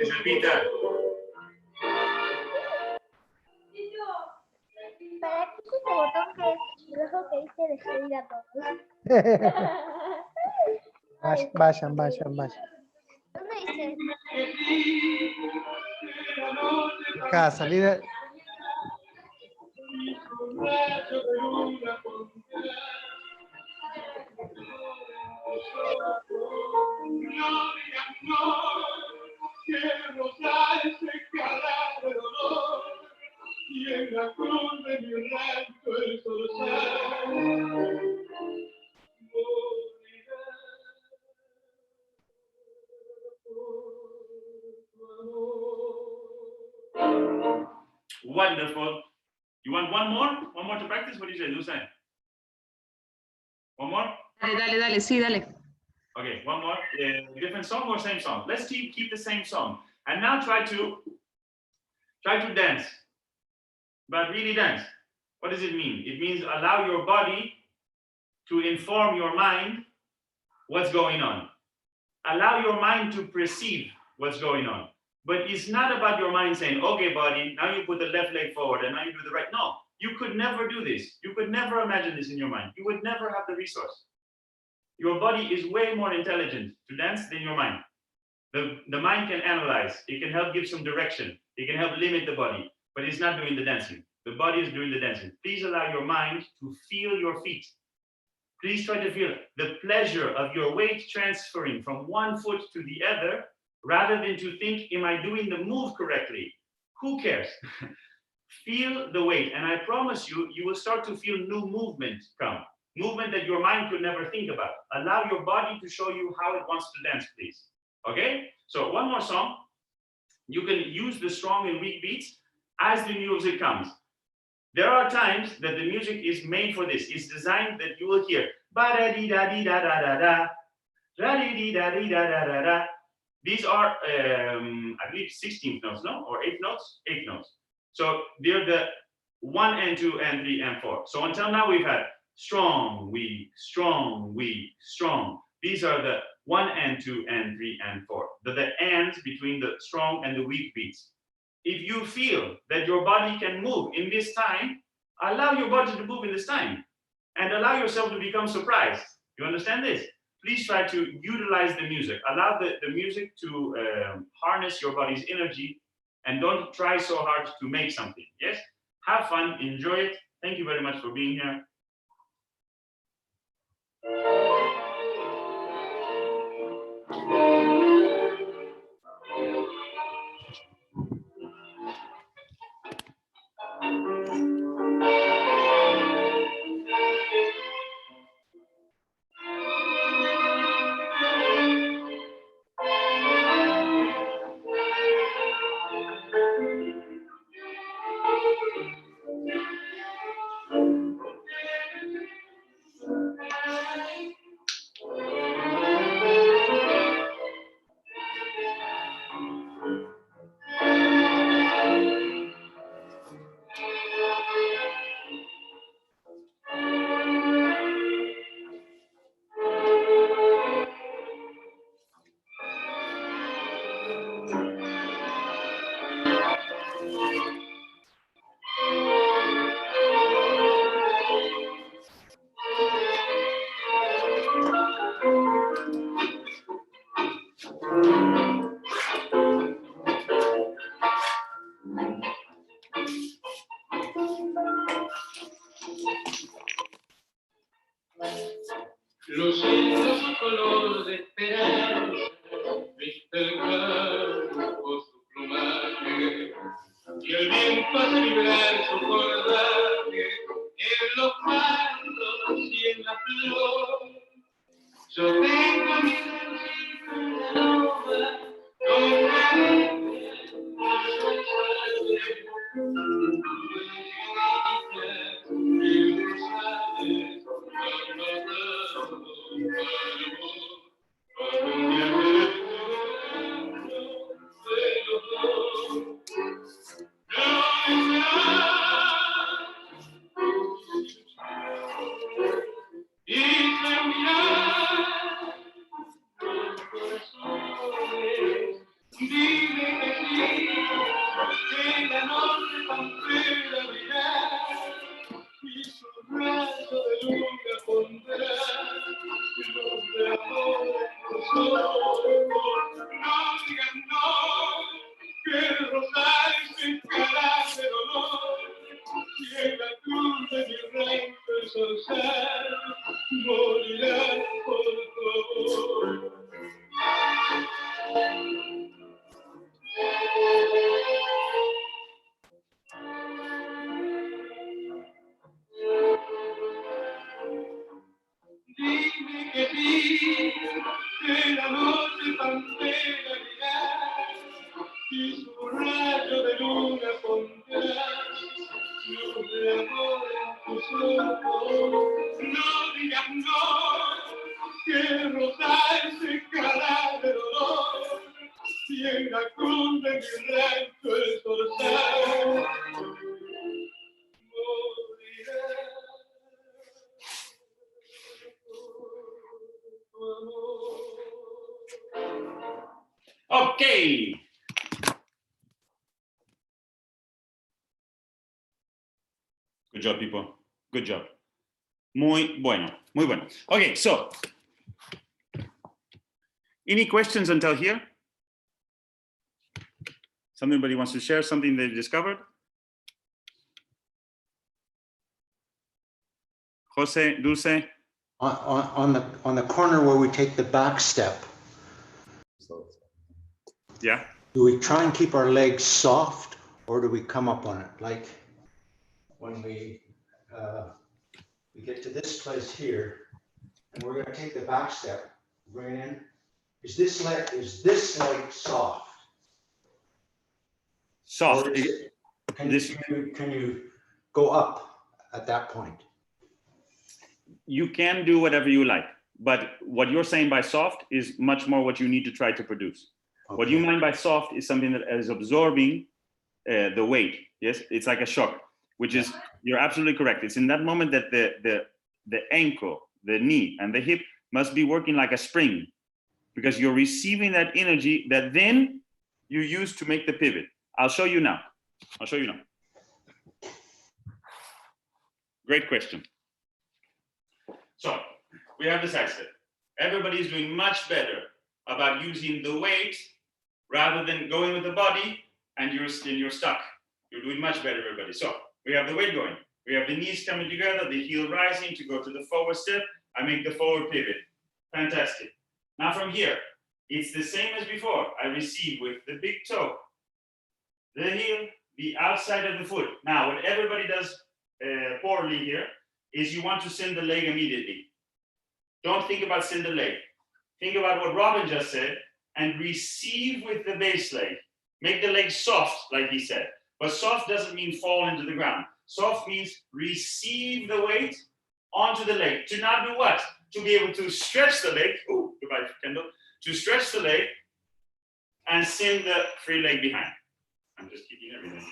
Repita. ¿Para qué es ese botón que rojo que dice despedir a todos? Vayan. ¿Dónde dice? Acá, salida. Wonderful. You want one more? One more to practice? What do you say, Lucien? One more? Dale, sí, dale. Okay, one more. Different song or same song? Let's keep the same song. And now try to dance. But really dance. What does it mean? It means allow your body to inform your mind what's going on. Allow your mind to perceive what's going on. But it's not about your mind saying, okay, buddy, now you put the left leg forward and now you do the right. No, you could never do this. You could never imagine this in your mind. You would never have the resource. Your body is way more intelligent to dance than your mind. The mind can analyze. It can help give some direction. It can help limit the body, but it's not doing the dancing. The body is doing the dancing. Please allow your mind to feel your feet. Please try to feel the pleasure of your weight transferring from one foot to the other, rather than to think, am I doing the move correctly? Who cares? Feel the weight, and I promise you, you will start to feel new movement come. Movement that your mind could never think about. Allow your body to show you how it wants to dance, please. Okay? So one more song. You can use the strong and weak beats as the music comes. There are times that the music is made for this. It's designed that you will hear ba-da-dee-da-dee-da-da-da-da, da-dee-dee-da-dee-da-da-da-da. These are, I believe, 16th notes, no? Or 8 notes? 8 notes. So they're the 1 and 2 and 3 and 4. So until now we've had strong, weak, strong, weak, strong. These are the 1 and 2 and 3 and 4. The ands between the strong and the weak beats. If you feel that your body can move in this time, allow your body to move in this time and allow yourself to become surprised. You understand this? Please try to utilize the music. Allow the music to harness your body's energy and don't try so hard to make something. Yes? Have fun, enjoy it. Thank you very much for being here. Los cielos a color de esperanza, viste el campo su plumaje, y el viento hace vibrar su cordaje en los pandos y en la flor. Yo tengo mi ranchito en la loma, con cariño, Okay. Good job, people. Good job. Muy bueno. Muy bueno. Okay, so any questions until here? Somebody wants to share something they've discovered? Jose, Dulce? On the corner where we take the back step, Yeah. do we try and keep our legs soft, or do we come up on it? Like when we get to this place here, and we're going to take the back step, bring it in. Is this leg soft? Soft. Or is it, can you go up at that point? You can do whatever you like, but what you're saying by soft is much more what you need to try to produce. Okay. What you mean by soft is something that is absorbing the weight. Yes, it's like a shock, which is, you're absolutely correct. It's in that moment that the ankle, the knee, and the hip must be working like a spring, because you're receiving that energy that then you use to make the pivot. I'll show you now. Great question. So we have the side step. Everybody's doing much better about using the weight rather than going with the body, and you're stuck. You're doing much better, everybody. So we have the weight going. We have the knees coming together, the heel rising to go to the forward step. I make the forward pivot. Fantastic. Now from here, it's the same as before. I receive with the big toe, the heel, the outside of the foot. Now, what everybody does poorly here is you want to send the leg immediately. Don't think about send the leg. Think about what Robin just said and receive with the base leg. Make the leg soft, like he said. But soft doesn't mean fall into the ground. Soft means receive the weight onto the leg. To now do what? To be able to stretch the leg. Oh, goodbye, Kendall. To stretch the leg and send the free leg behind. I'm just keeping everything.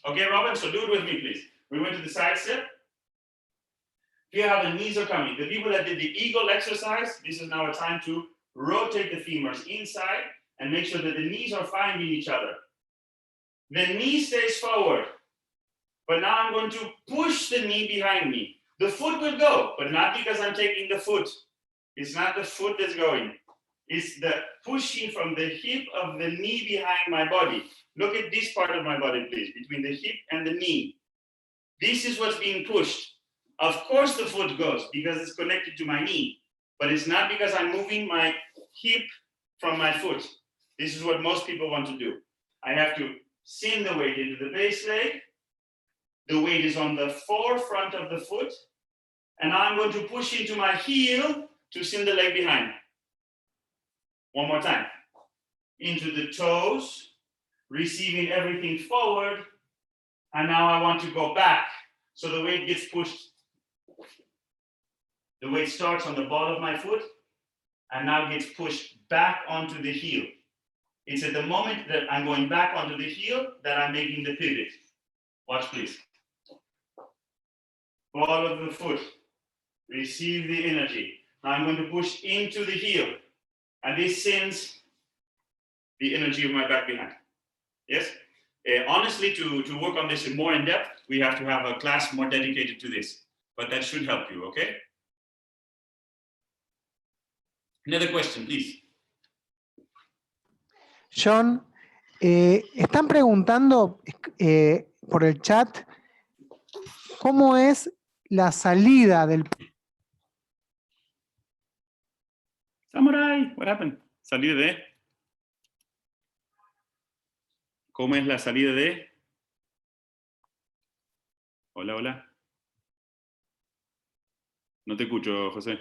Okay, Robin, so do it with me, please. We went to the side step. Here how the knees are coming. The people that did the eagle exercise, this is now a time to rotate the femurs inside and make sure that the knees are finding each other. The knee stays forward, but now I'm going to push the knee behind me. The foot will go, but not because I'm taking the foot. It's not the foot that's going. It's the pushing from the hip of the knee behind my body. Look at this part of my body, please, between the hip and the knee. This is what's being pushed. Of course the foot goes because it's connected to my knee, but it's not because I'm moving my hip from my foot. This is what most people want to do. I have to send the weight into the base leg. The weight is on the forefront of the foot, and now I'm going to push into my heel to send the leg behind. One more time. Into the toes, receiving everything forward, and now I want to go back. So the weight gets pushed. The weight starts on the ball of my foot and now gets pushed back onto the heel. It's at the moment that I'm going back onto the heel that I'm making the pivot. Watch, please. Ball of the foot, receive the energy. Now I'm going to push into the heel, and this sends the energy of my back behind. Yes? Honestly, to work on this more in depth, we have to have a class more dedicated to this, but that should help you, okay? Another question, please. John, están preguntando por el chat cómo es la salida del... Samurai, what happened? Salida de... ¿Cómo es la salida de? Hola, hola. No te escucho, José.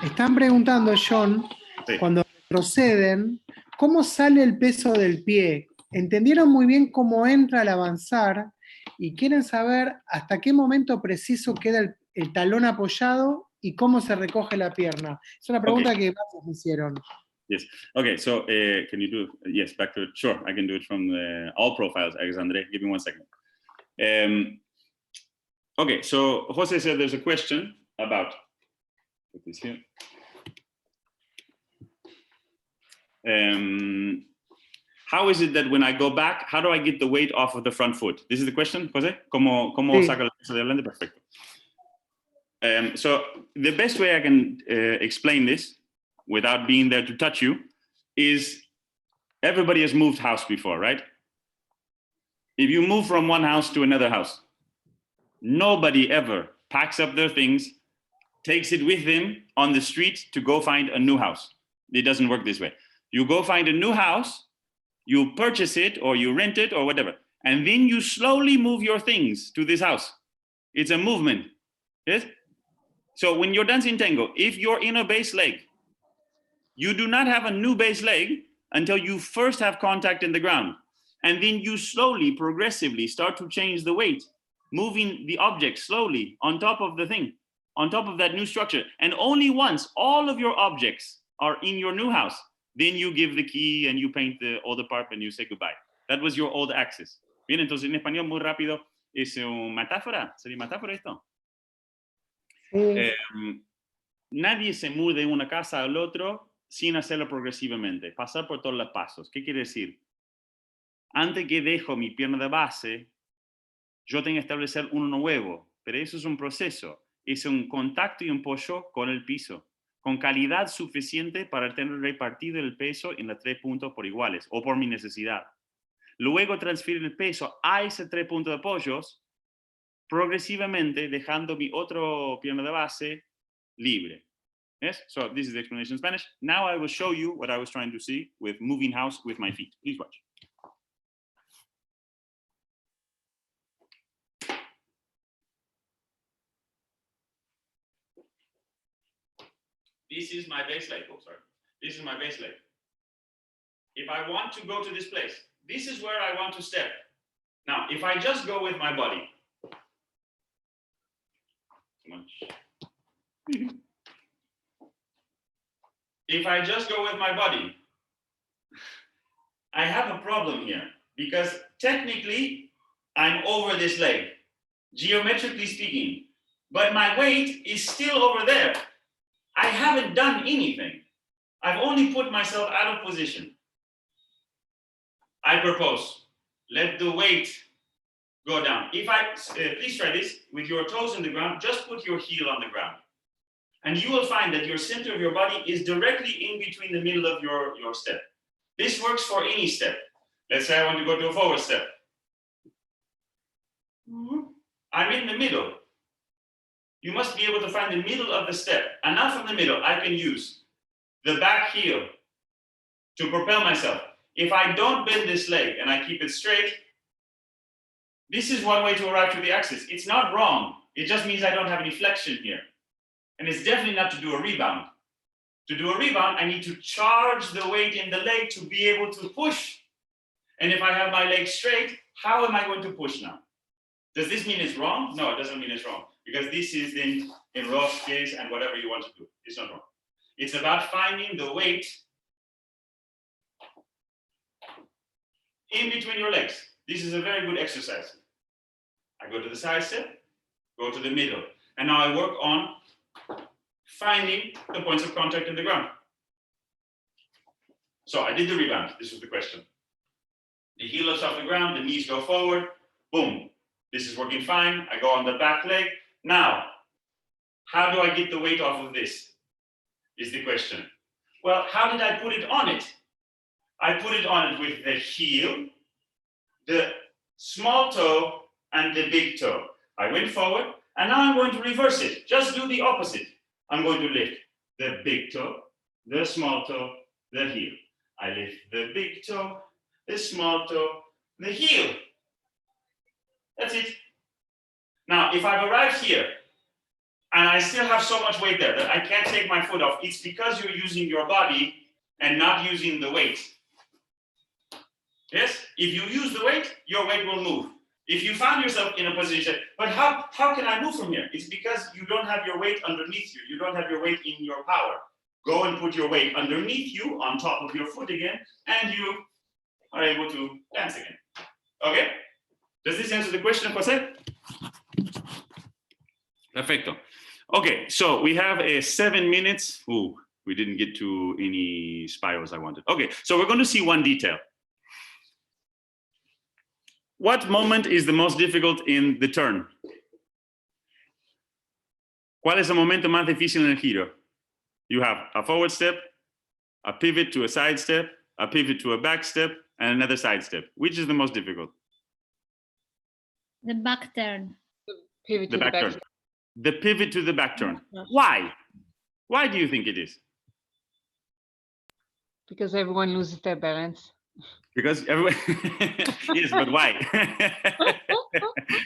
Están preguntando, John, Sí. cuando retroceden, ¿cómo sale el peso del pie? Entendieron muy bien cómo entra al avanzar y quieren saber hasta qué momento preciso queda el talón apoyado y cómo se recoge la pierna. Es una pregunta que varios me hicieron. Yes. Okay. So can you do? Yes. Back to it. Sure. I can do it from all profiles. Alexandre, give me 1 second. Okay. So Jose said there's a question about. Put this here. How is it that when I go back, how do I get the weight off of the front foot? This is the question, Jose? ¿Cómo Sí. saco el peso de adelante? Perfecto. So the best way I can explain this without being there to touch you is everybody has moved house before, right? If you move from one house to another house, nobody ever packs up their things, takes it with them on the street to go find a new house. It doesn't work this way. You go find a new house, you purchase it or you rent it or whatever, and then you slowly move your things to this house. It's a movement, yes? So when you're dancing tango, if you're in a base leg, you do not have a new base leg until you first have contact in the ground. And then you slowly, progressively start to change the weight, moving the object slowly on top of the thing, on top of that new structure. And only once all of your objects are in your new house, then you give the key and you paint the old apartment and you say goodbye. That was your old access. Bien, entonces en español muy rápido, ¿es una metáfora? ¿Sería metáfora esto? Nadie se muda de una casa al otro sin hacerlo progresivamente, pasar por todos los pasos. ¿Qué quiere decir? Antes que dejo mi pierna de base, yo tengo que establecer uno nuevo, pero eso es un proceso, es un contacto y un apoyo con el piso, con calidad suficiente para tener repartido el peso en los 3 puntos por iguales o por mi necesidad. Luego transferir el peso a ese 3 puntos de apoyos progresivamente, dejando mi otro pierna de base libre. Yes, so this is the explanation in Spanish. Now I will show you what I was trying to see with moving house with my feet. Please watch. This is my base leg. Oh, sorry. This is my base leg. If I want to go to this place, this is where I want to step. Now, if I just go with my body, if I just go with my body, I have a problem here because technically I'm over this leg, geometrically speaking, but my weight is still over there. I haven't done anything. I've only put myself out of position. I propose, let the weight go down. If I, please try this, with your toes on the ground, just put your heel on the ground. And you will find that your center of your body is directly in between the middle of your step. This works for any step. Let's say I want to go to a forward step. I'm in the middle. You must be able to find the middle of the step. And now from the middle, I can use the back heel to propel myself. If I don't bend this leg and I keep it straight, this is one way to arrive to the axis. It's not wrong. It just means I don't have any flexion here. And it's definitely not to do a rebound. To do a rebound, I need to charge the weight in the leg to be able to push. And if I have my leg straight, how am I going to push now? Does this mean it's wrong? No, it doesn't mean it's wrong. Because this is in Ross case and whatever you want to do. It's not wrong. It's about finding the weight in between your legs. This is a very good exercise. I go to the side step, go to the middle. And now I work on finding the points of contact in the ground. So I did the rebound. This was the question. The heel lifts off the ground, the knees go forward, boom. This is working fine. I go on the back leg. Now, how do I get the weight off of this? Is the question. Well, how did I put it on it? I put it on it with the heel, the small toe, and the big toe. I went forward, and now I'm going to reverse it. Just do the opposite. I'm going to lift the big toe, the small toe, the heel. I lift the big toe, the small toe, the heel. That's it. Now, if I've arrived here, and I still have so much weight there that I can't take my foot off, it's because you're using your body and not using the weight. Yes? If you use the weight, your weight will move. If you find yourself in a position, but how can I move from here? It's because you don't have your weight underneath you. You don't have your weight in your power. Go and put your weight underneath you, on top of your foot again, and you are able to dance again. Okay? Does this answer the question, Jose? Perfecto. Okay, so we have 7 minutes. Ooh, We didn't get to any spirals I wanted. Okay, so we're going to see one detail. What moment is the most difficult in the turn? ¿Cuál es el momento más difícil en el giro? You have a forward step, a pivot to a side step, a pivot to a back step, and another side step. Which is the most difficult? The back turn. Pivot The to the back back. turn. The pivot to the back turn. Why? Why do you think it is? Because everyone loses their balance. Because everyone, yes, but why?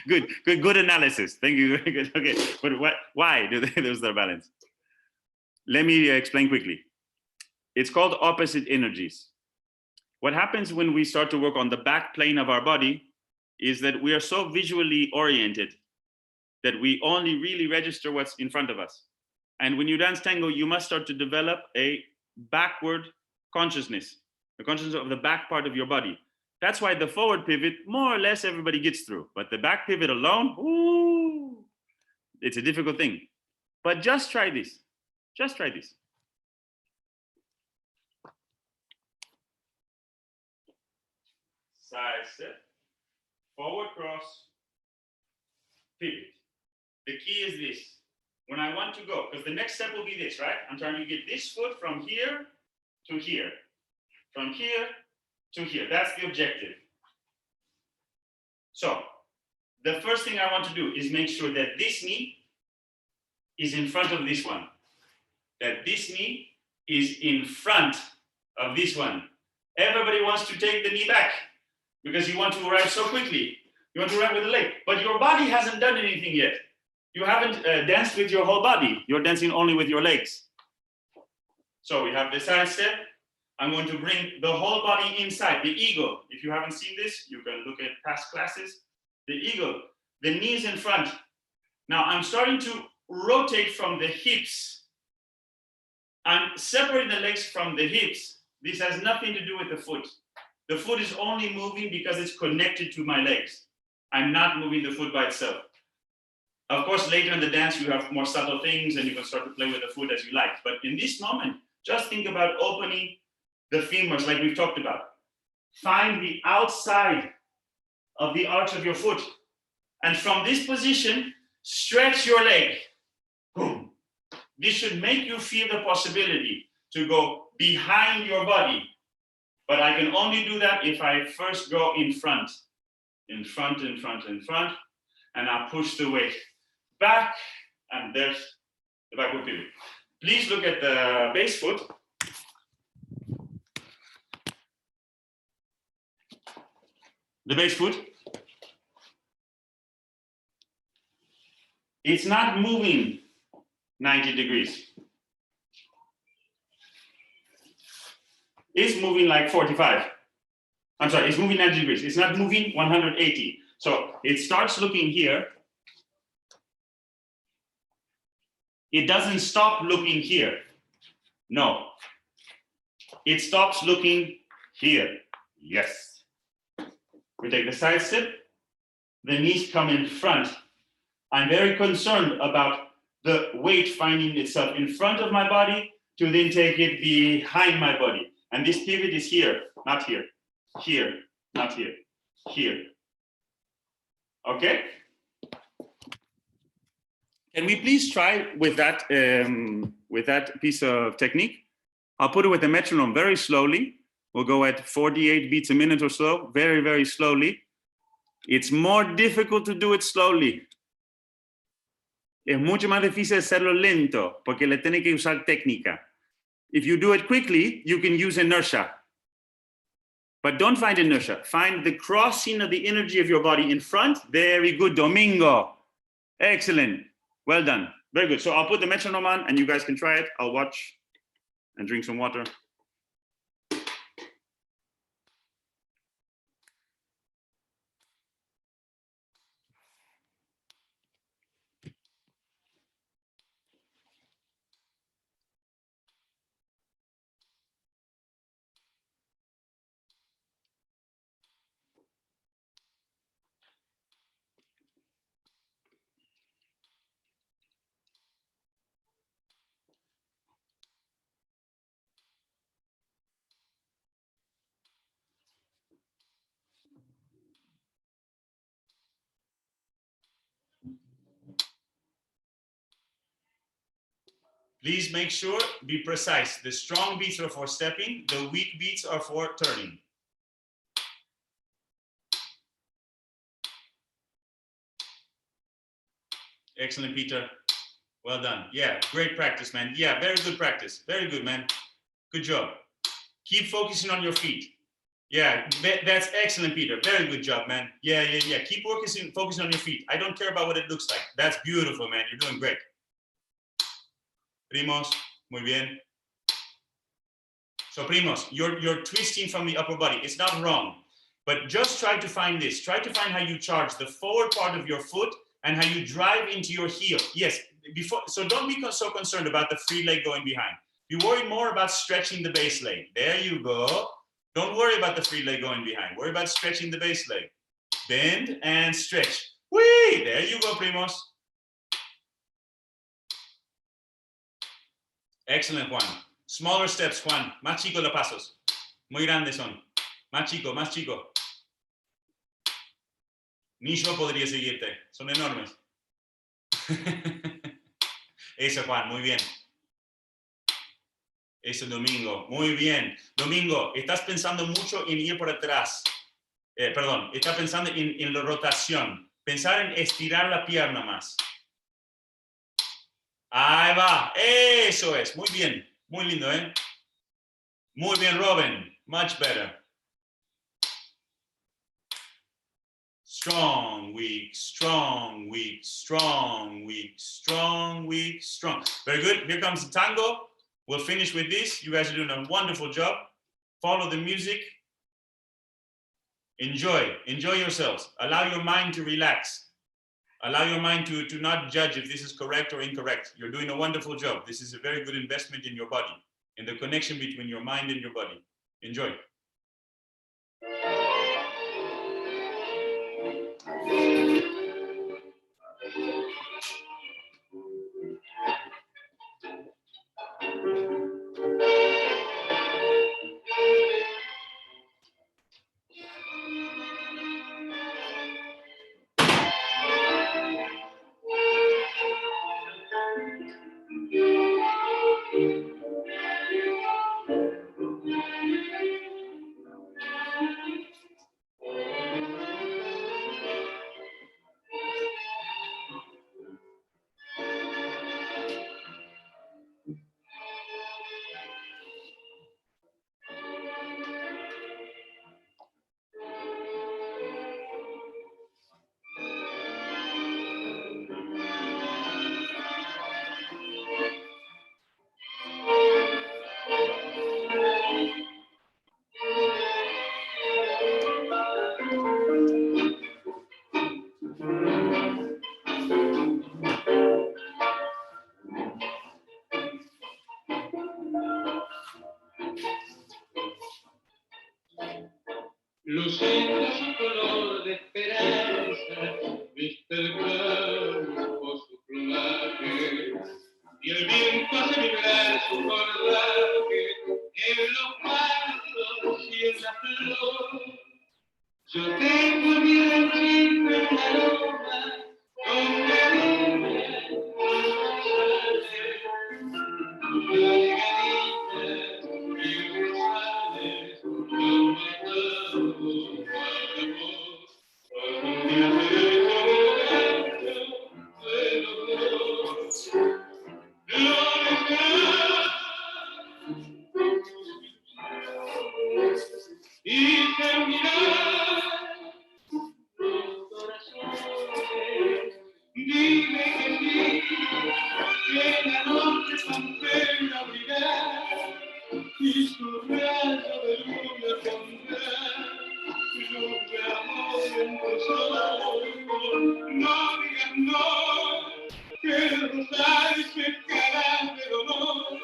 good analysis. Thank you. Very good. Okay, but why do they lose their balance? Let me explain quickly. It's called opposite energies. What happens when we start to work on the back plane of our body is that we are so visually oriented that we only really register what's in front of us. And when you dance tango, you must start to develop a backward consciousness, the consciousness of the back part of your body. That's why the forward pivot, more or less everybody gets through, but the back pivot alone, ooh, it's a difficult thing. But just try this, just try this. Side step, forward cross, pivot. The key is this. When I want to go, because the next step will be this, right? I'm trying to get this foot from here to here, from here to here. That's the objective. So the first thing I want to do is make sure that this knee is in front of this one, that this knee is in front of this one. Everybody wants to take the knee back because you want to arrive so quickly. You want to arrive with the leg, but your body hasn't done anything yet. You haven't danced with your whole body. You're dancing only with your legs. So we have the side step. I'm going to bring the whole body inside, the eagle. If you haven't seen this, you can look at past classes. The eagle, the knees in front. Now I'm starting to rotate from the hips. I'm separating the legs from the hips. This has nothing to do with the foot. The foot is only moving because it's connected to my legs. I'm not moving the foot by itself. Of course, later in the dance, you have more subtle things and you can start to play with the foot as you like. But in this moment, just think about opening the femurs like we've talked about. Find the outside of the arch of your foot. And from this position, stretch your leg. Boom. This should make you feel the possibility to go behind your body. But I can only do that if I first go in front. In front, in front, in front. And I push the weight back, and there's the backward pivot. Please look at the base foot. The base foot. It's not moving 90 degrees. It's moving like 45. I'm sorry, it's moving 90 degrees. It's not moving 180. So it starts looking here. It doesn't stop looking here. No. It stops looking here. Yes. We take the side step. The knees come in front. I'm very concerned about the weight finding itself in front of my body to then take it behind my body. And this pivot is here, not here. Here, not here. Here. Okay? Can we please try with that piece of technique? I'll put it with the metronome very slowly. We'll go at 48 beats a minute or so, very, very slowly. It's more difficult to do it slowly. Es mucho más difícil hacerlo lento porque le tiene que usar técnica. If you do it quickly, you can use inertia. But don't find inertia. Find the crossing of the energy of your body in front. Very good, Domingo. Excellent. Well done. Very good. So I'll put the metronome on and you guys can try it. I'll watch and drink some water. Please make sure, be precise. The strong beats are for stepping, the weak beats are for turning. Excellent, Peter. Well done. Yeah, great practice, man. Yeah, very good practice. Very good, man. Good job. Keep focusing on your feet. Yeah, that's excellent, Peter. Very good job, man. Yeah. Keep focusing on your feet. I don't care about what it looks like. That's beautiful, man. You're doing great. Primos, muy bien. So, primos, you're twisting from the upper body. It's not wrong, but just try to find this. Try to find how you charge the forward part of your foot and how you drive into your heel. Yes, so don't be so concerned about the free leg going behind. Be worried more about stretching the base leg. There you go. Don't worry about the free leg going behind. Worry about stretching the base leg. Bend and stretch. Whee! There you go, primos. Excellent, Juan. Smaller steps, Juan. Más chico los pasos. Muy grandes son. Más chico, más chico. Ni yo podría seguirte. Son enormes. Eso, Juan, muy bien. Eso, Domingo. Muy bien. Domingo, estás pensando mucho en ir por atrás. Perdón, estás pensando en la rotación. Pensar en estirar la pierna más. Ahí va. Eso es. Muy bien. Muy lindo, ¿eh? Muy bien, Robin. Much better. Strong, weak, strong, weak, strong, weak, strong, weak, strong. Very good. Here comes the tango. We'll finish with this. You guys are doing a wonderful job. Follow the music. Enjoy yourselves. Allow your mind to relax. Allow your mind to not judge if this is correct or incorrect. You're doing a wonderful job. This is a very good investment in your body, in the connection between your mind and your body. Enjoy. Luciendo su color de esperanza, viste el campo su plumaje, y el viento hace vibrar su cordaje en los pasos y en la flor. Yo tengo mi ranchito en la loma, donde brilla los rosales, la legadita y rosales, yo matando al amor. Algún día seré como gancho de los dos. Y terminar los corazones. Dime que sí, que la noche pantera brillará y su rayo de luna pondrá luz de amor en tus ojos. No digas no, que el rosario se caerá de dolor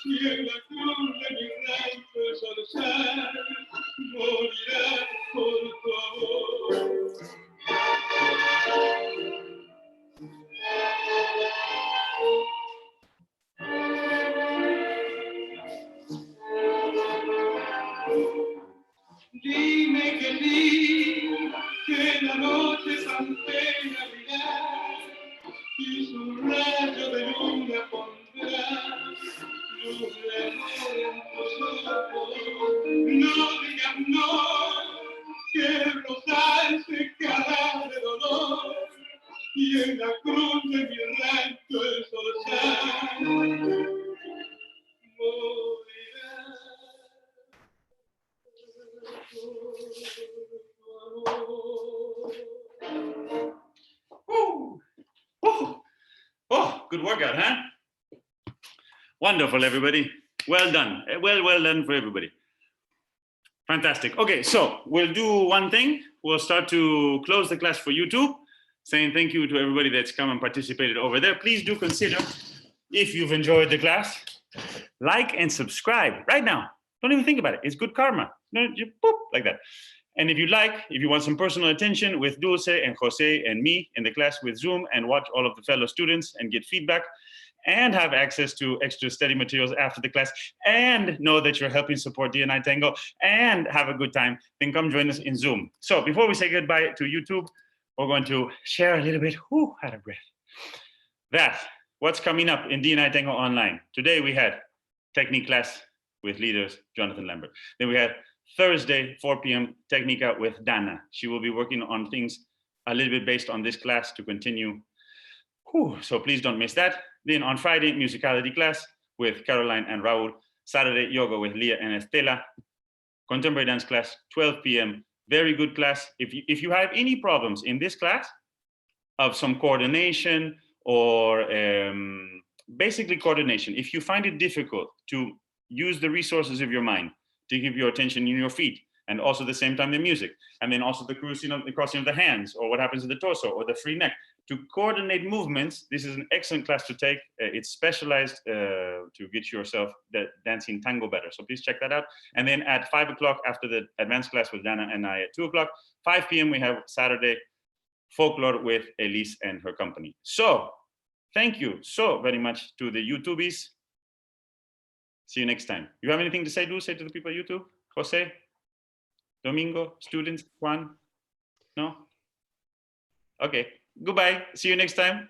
y en la cruz de mi rancho el zorzal morirá por tu amor. Dime que sí, que la noche pantera brillará y su rayo de luna pondrá Good workout, huh? Wonderful, everybody. Well done. Well done for everybody. Fantastic. Okay, so we'll do one thing. We'll start to close the class for YouTube, saying thank you to everybody that's come and participated over there. Please do consider, if you've enjoyed the class, like and subscribe right now. Don't even think about it. It's good karma. No, just boop, like that. And if you want some personal attention with Dulce and Jose and me in the class with Zoom and watch all of the fellow students and get feedback and have access to extra study materials after the class and know that you're helping support DNI Tango and have a good time, then come join us in Zoom. So before we say goodbye to YouTube, we're going to share a little bit, out of breath. What's coming up in DNI Tango Online. Today we had technique class with leaders, Jonathan Lambert. Then we had Thursday, 4 p.m. Technica with Dana. She will be working on things a little bit based on this class to continue. So please don't miss that. Then on Friday, musicality class with Caroline and Raul. Saturday, yoga with Leah and Estela. Contemporary dance class, 12 p.m. Very good class. If you have any problems in this class of some coordination or basically coordination, if you find it difficult to use the resources of your mind, to give your attention in your feet, and also at the same time the music, and then also the crossing of the hands, or what happens in the torso, or the free neck. To coordinate movements, this is an excellent class to take. It's specialized to get yourself dancing tango better. So please check that out. And then at 5 o'clock, after the advanced class with Dana and I at 2 o'clock, 5 p.m. we have Saturday folklore with Elise and her company. So thank you so very much to the YouTubies. See you next time. You have anything to say, Dulce, to the people at YouTube? Jose? Domingo? Students? Juan? No? Okay. Goodbye. See you next time.